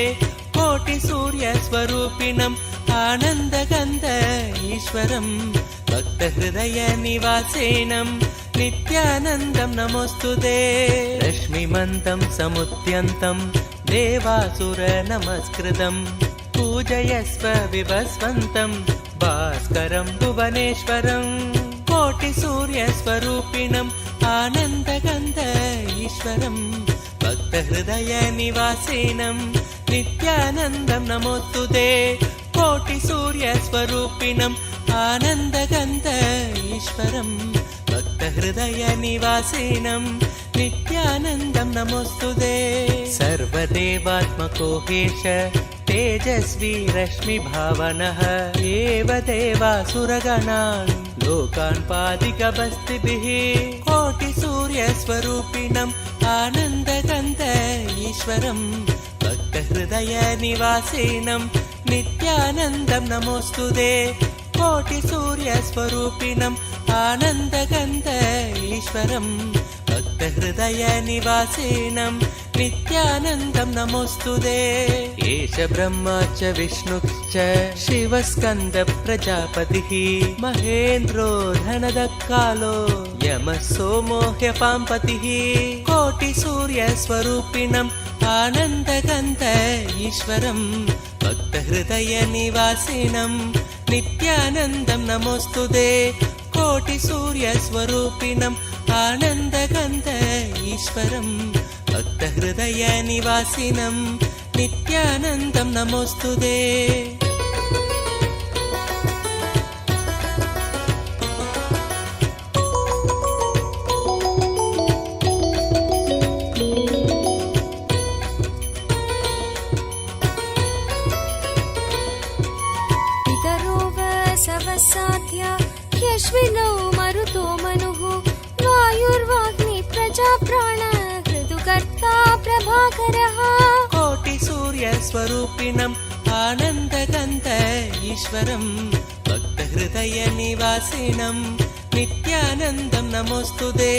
कोटिसूर्यस्वरूपिणम् आनन्दगन्ध ईश्वरं भक्तहृदयनिवासिनं नित्यानन्दं नमोऽस्तुते रश्मिमन्तं समुद्यन्तं देवासुरनमस्कृतं पूजयस्व विभस्वन्तं भास्करं भुवनेश्वरं कोटिसूर्यस्वरूपिणम् आनन्दगन्ध ईश्वरं भक्तहृदयनिवासिनं नित्यानन्दं नमोऽस्तुते कोटिसूर्यस्वरूपिणम् आनन्दगन्ध ईश्वरं भक्तहृदयनिवासिनं नित्यानन्दं नमोऽस्तुते सर्वदेवात्मको हेश तेजस्वी रश्मिभावनः एव देवासुरगणान् लोकान् पादिकबस्तिभिः कोटिसूर्यस्वरूपिणम् आनन्दगन्ध ईश्वरं भक्तहृदयनिवासिनं नित्यानन्दं नमोऽस्तुते कोटिसूर्यस्वरूपिणम् आनन्दगन्ध ईश्वरं भक्तहृदयनिवासिनं नित्यानन्दं नमोऽस्तुते एष ब्रह्मा च विष्णुश्च शिवस्कन्दप्रजापतिः महेन्द्रो धनदकालो यमः सोमो ह्यपाम्पतिः कोटिसूर्यस्वरूपिणम् आनन्दकन्त ईश्वरं भक्तहृदयनिवासिनं नित्यानन्दं नमोऽस्तुते कोटिसूर्यस्वरूपिणम् आनन्दकन्त ईश्वरं भक्तहृदयनिवासिनं नित्यानन्दं नमोऽस्तुते ह्यश्विनौ मरुतो मनुः वायुर्वाग्नि प्रजाप्राण ऋतुकर्ता प्रभाकरः कोटिसूर्यस्वरूपिणम् आनन्दकन्त ईश्वरं भक्तहृदयनिवासिनं नित्यानन्दं नमोऽस्तुते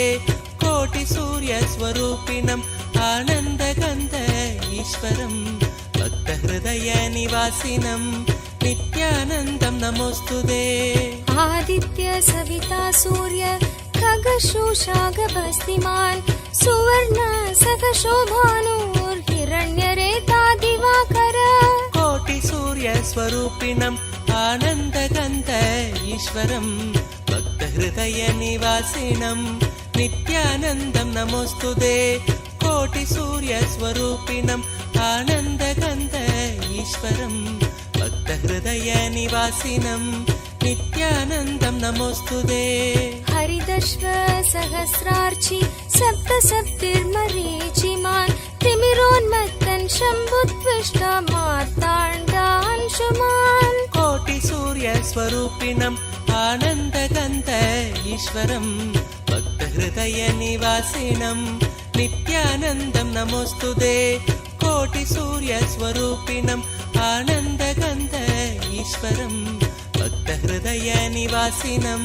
कोटिसूर्यस्वरूपिणम् आनन्दकन्त ईश्वरं भक्तहृदयनिवासिनं नित्यानन्दं नमोऽस्तुते आदित्य सविता सूर्य खगशोषागभस्तिमान् सुवर्ण सखशोभानुर्हिरण्यरेता दिवाकर कोटिसूर्यस्वरूपिणम् आनन्दकन्त ईश्वरं भक्तहृदयनिवासिनं नित्यानन्दं नमोऽस्तुते कोटिसूर्यस्वरूपिणम् आनन्दकन्त ईश्वरं भक्तहृदयनिवासिनं नित्यानन्दं नमोऽस्तुते हरिदश्व सहस्रार्चि सप्तसप्तिर्मरीचिमान् तिमिरोन्मत्तन् शम्भुत्विष्ट मार्ताण्डांशुमान् कोटिसूर्यस्वरूपिणम् आनन्दकन्त ईश्वरं भक्तहृदयनिवासिनं नित्यानन्दं नमोऽस्तुते कोटिसूर्यस्वरूपिणम् आनन्दकन्त ईश्वरं भक्तहृदयनिवासिनं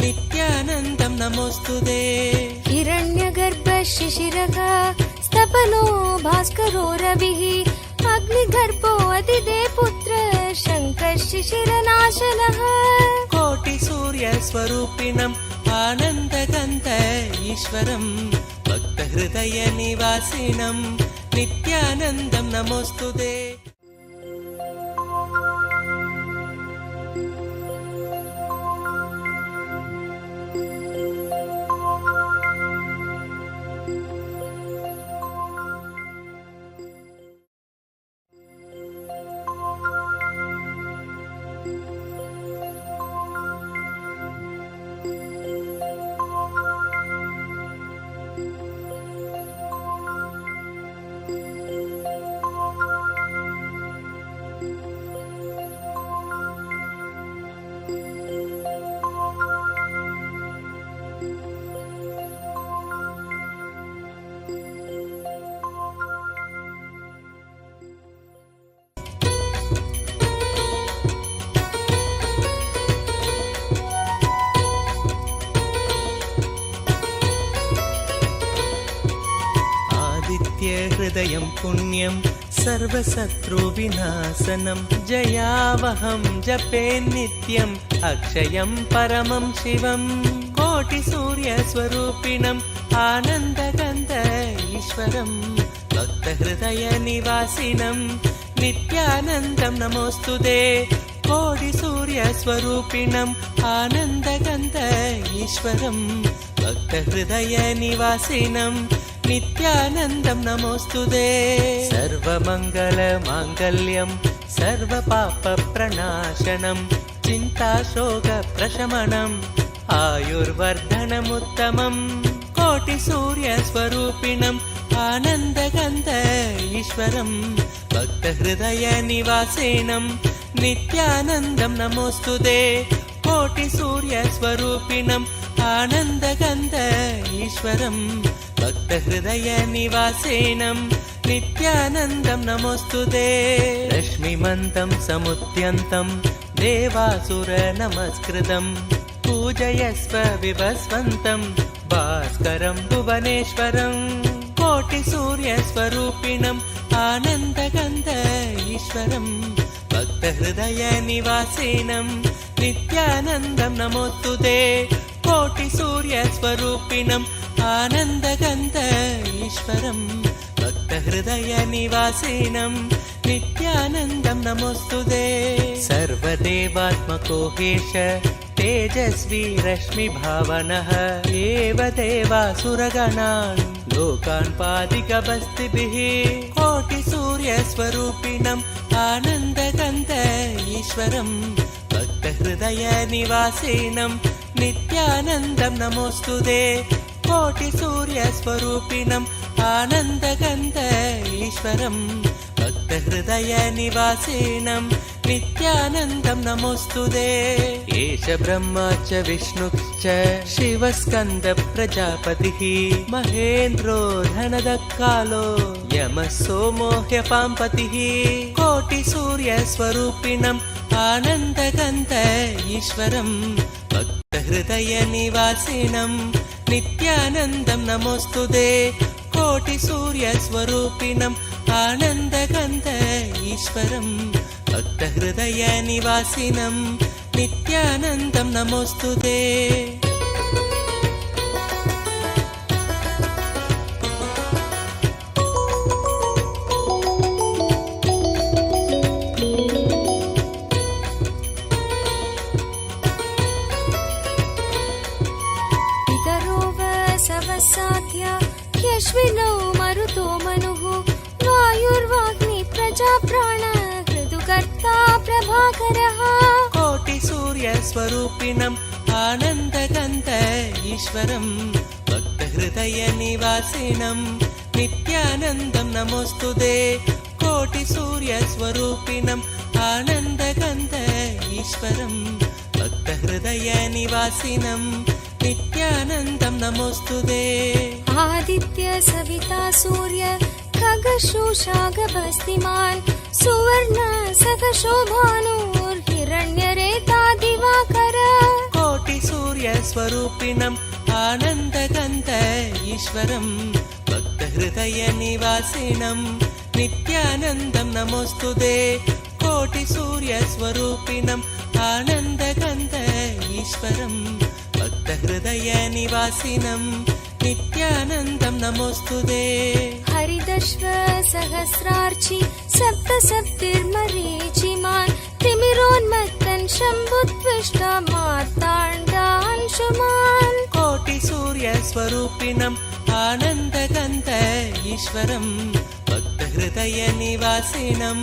नित्यानन्दं नमोऽस्तुते हिरण्यगर्भ शिशिरः स्तपनो भास्करो रविः अग्निगर्भो अतिदे पुत्र शङ्कः शिशिरनाशनः कोटिसूर्यस्वरूपिणम् आनन्दकन्त ईश्वरं भक्तहृदयनिवासिनं नित्यानन्दं नमोऽस्तुते हृदयं पुण्यं सर्वशत्रुविनाशनं जयावहं जपे नित्यम् अक्षयं परमं शिवं कोटिसूर्यस्वरूपिणम् आनन्दकन्त ईश्वरं भक्तहृदयनिवासिनं नित्यानन्दं नमोऽस्तुते कोटिसूर्यस्वरूपिणम् आनन्दकन्त ईश्वरं भक्तहृदयनिवासिनं नित्यानन्दं नमोऽस्तुते सर्वमङ्गलमाङ्गल्यं सर्वपापप्रणाशनं चिन्ताशोकप्रशमनम् आयुर्वर्धनमुत्तमं कोटिसूर्यस्वरूपिणम् आनन्दकन्त ईश्वरं भक्तहृदयनिवासिनं नित्यानन्दं नमोऽस्तुते कोटिसूर्यस्वरूपिणम् आनन्दकन्त ईश्वरं भक्तहृदयनिवासिनं नित्यानन्दं नमोऽस्तुते रश्मिमन्तं समुद्यन्तं देवासुरनमस्कृतं पूजयस्व विवस्वन्तं भास्करं भुवनेश्वरं कोटि कोटिसूर्यस्वरूपिणम् आनन्दगन्ध ईश्वरम् भक्तहृदयनिवासिनं नित्यानन्दं नमोऽस्तु ते। कोटिसूर्यस्वरूपिणम् आनन्दगन्ध ईश्वरम् भक्तहृदयनिवासिनं नित्यानन्दं नमोऽस्तु ते। सर्वदेवात्मको हेश तेजस्वी रश्मिभावनः एव देवासुरगणान् लोकान् पादिकबस्तिभिः कोटिसूर्यस्वरूपिणम् आनन्दगन्ध ईश्वरम् भक्तहृदयनिवासिनं नित्यानन्दं नमोऽस्तु ते। कोटिसूर्यस्वरूपिणम् आनन्दगन्ध ईश्वरम् भक्तहृदयनिवासिनं नित्यानन्दं नमोऽस्तु ते। एष ब्रह्मा च विष्णुश्च शिवस्कन्द प्रजापतिः महेन्द्रो धनदकालो यमः सोमो ह्यपाम्पतिः कोटिसूर्यस्वरूपिणम् आनन्दगन्ध ईश्वरम् भक्तहृदयनिवासिनं नित्यानन्दं नमोऽस्तु ते। कोटिसूर्यस्वरूपिणम् आनन्दगन्ध ईश्वरम् भक्तहृदयनिवासिनं नित्यानन्दं नमोऽस्तु ते। ह्यश्विनौ मरुतो मनुः वायुर्वाग्नि प्रजाप्राण ऋतुकर्ता प्रभाकरः कोटिसूर्यस्वरूपिणम् आनन्दगन्ध ईश्वरम् भक्तहृदयनिवासिनं नित्यानन्दं नमोऽस्तु ते। कोटिसूर्यस्वरूपिणम् आनन्दगन्ध ईश्वरम् भक्तहृदयनिवासिनं नित्यानन्दं नमोऽस्तु ते। आदित्य सविता सूर्य खगशोषागभस्तिमान् सुवर्ण सखशोभानुर्हिरण्यरेता दिवाकर कोटिसूर्यस्वरूपिणम् आनन्दगन्ध ईश्वरम् भक्तहृदयनिवासिनं नित्यानन्दं नमोऽस्तु ते। कोटिसूर्यस्वरूपिणम् आनन्दगन्ध ईश्वरम् भक्तहृदयनिवासिनं नित्यानन्दं नमोऽस्तु ते। हरिदश्व सहस्रार्चि सप्तसप्तिर्मरीचिमान् तिमिरोन्मत्तन् शम्भुत्विष्ट मार्ताण्डांशुमान् कोटिसूर्यस्वरूपिणम् आनन्दगन्ध ईश्वरम् भक्तहृदयनिवासिनं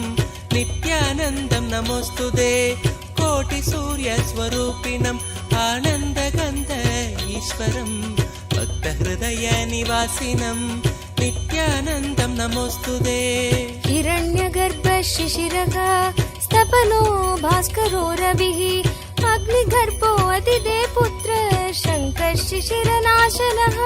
नित्यानन्दं नमोऽस्तु ते। कोटिसूर्यस्वरूपिणम् आनन्दगन्ध ईश्वरम् भक्तहृदयनिवासिनं नित्यानन्दं नमोऽस्तु ते। हिरण्यगर्भ शिशिरः स्तपनो भास्करो रविः अग्निगर्भो अतिदे पुत्र शङ्कः शिशिरनाशनः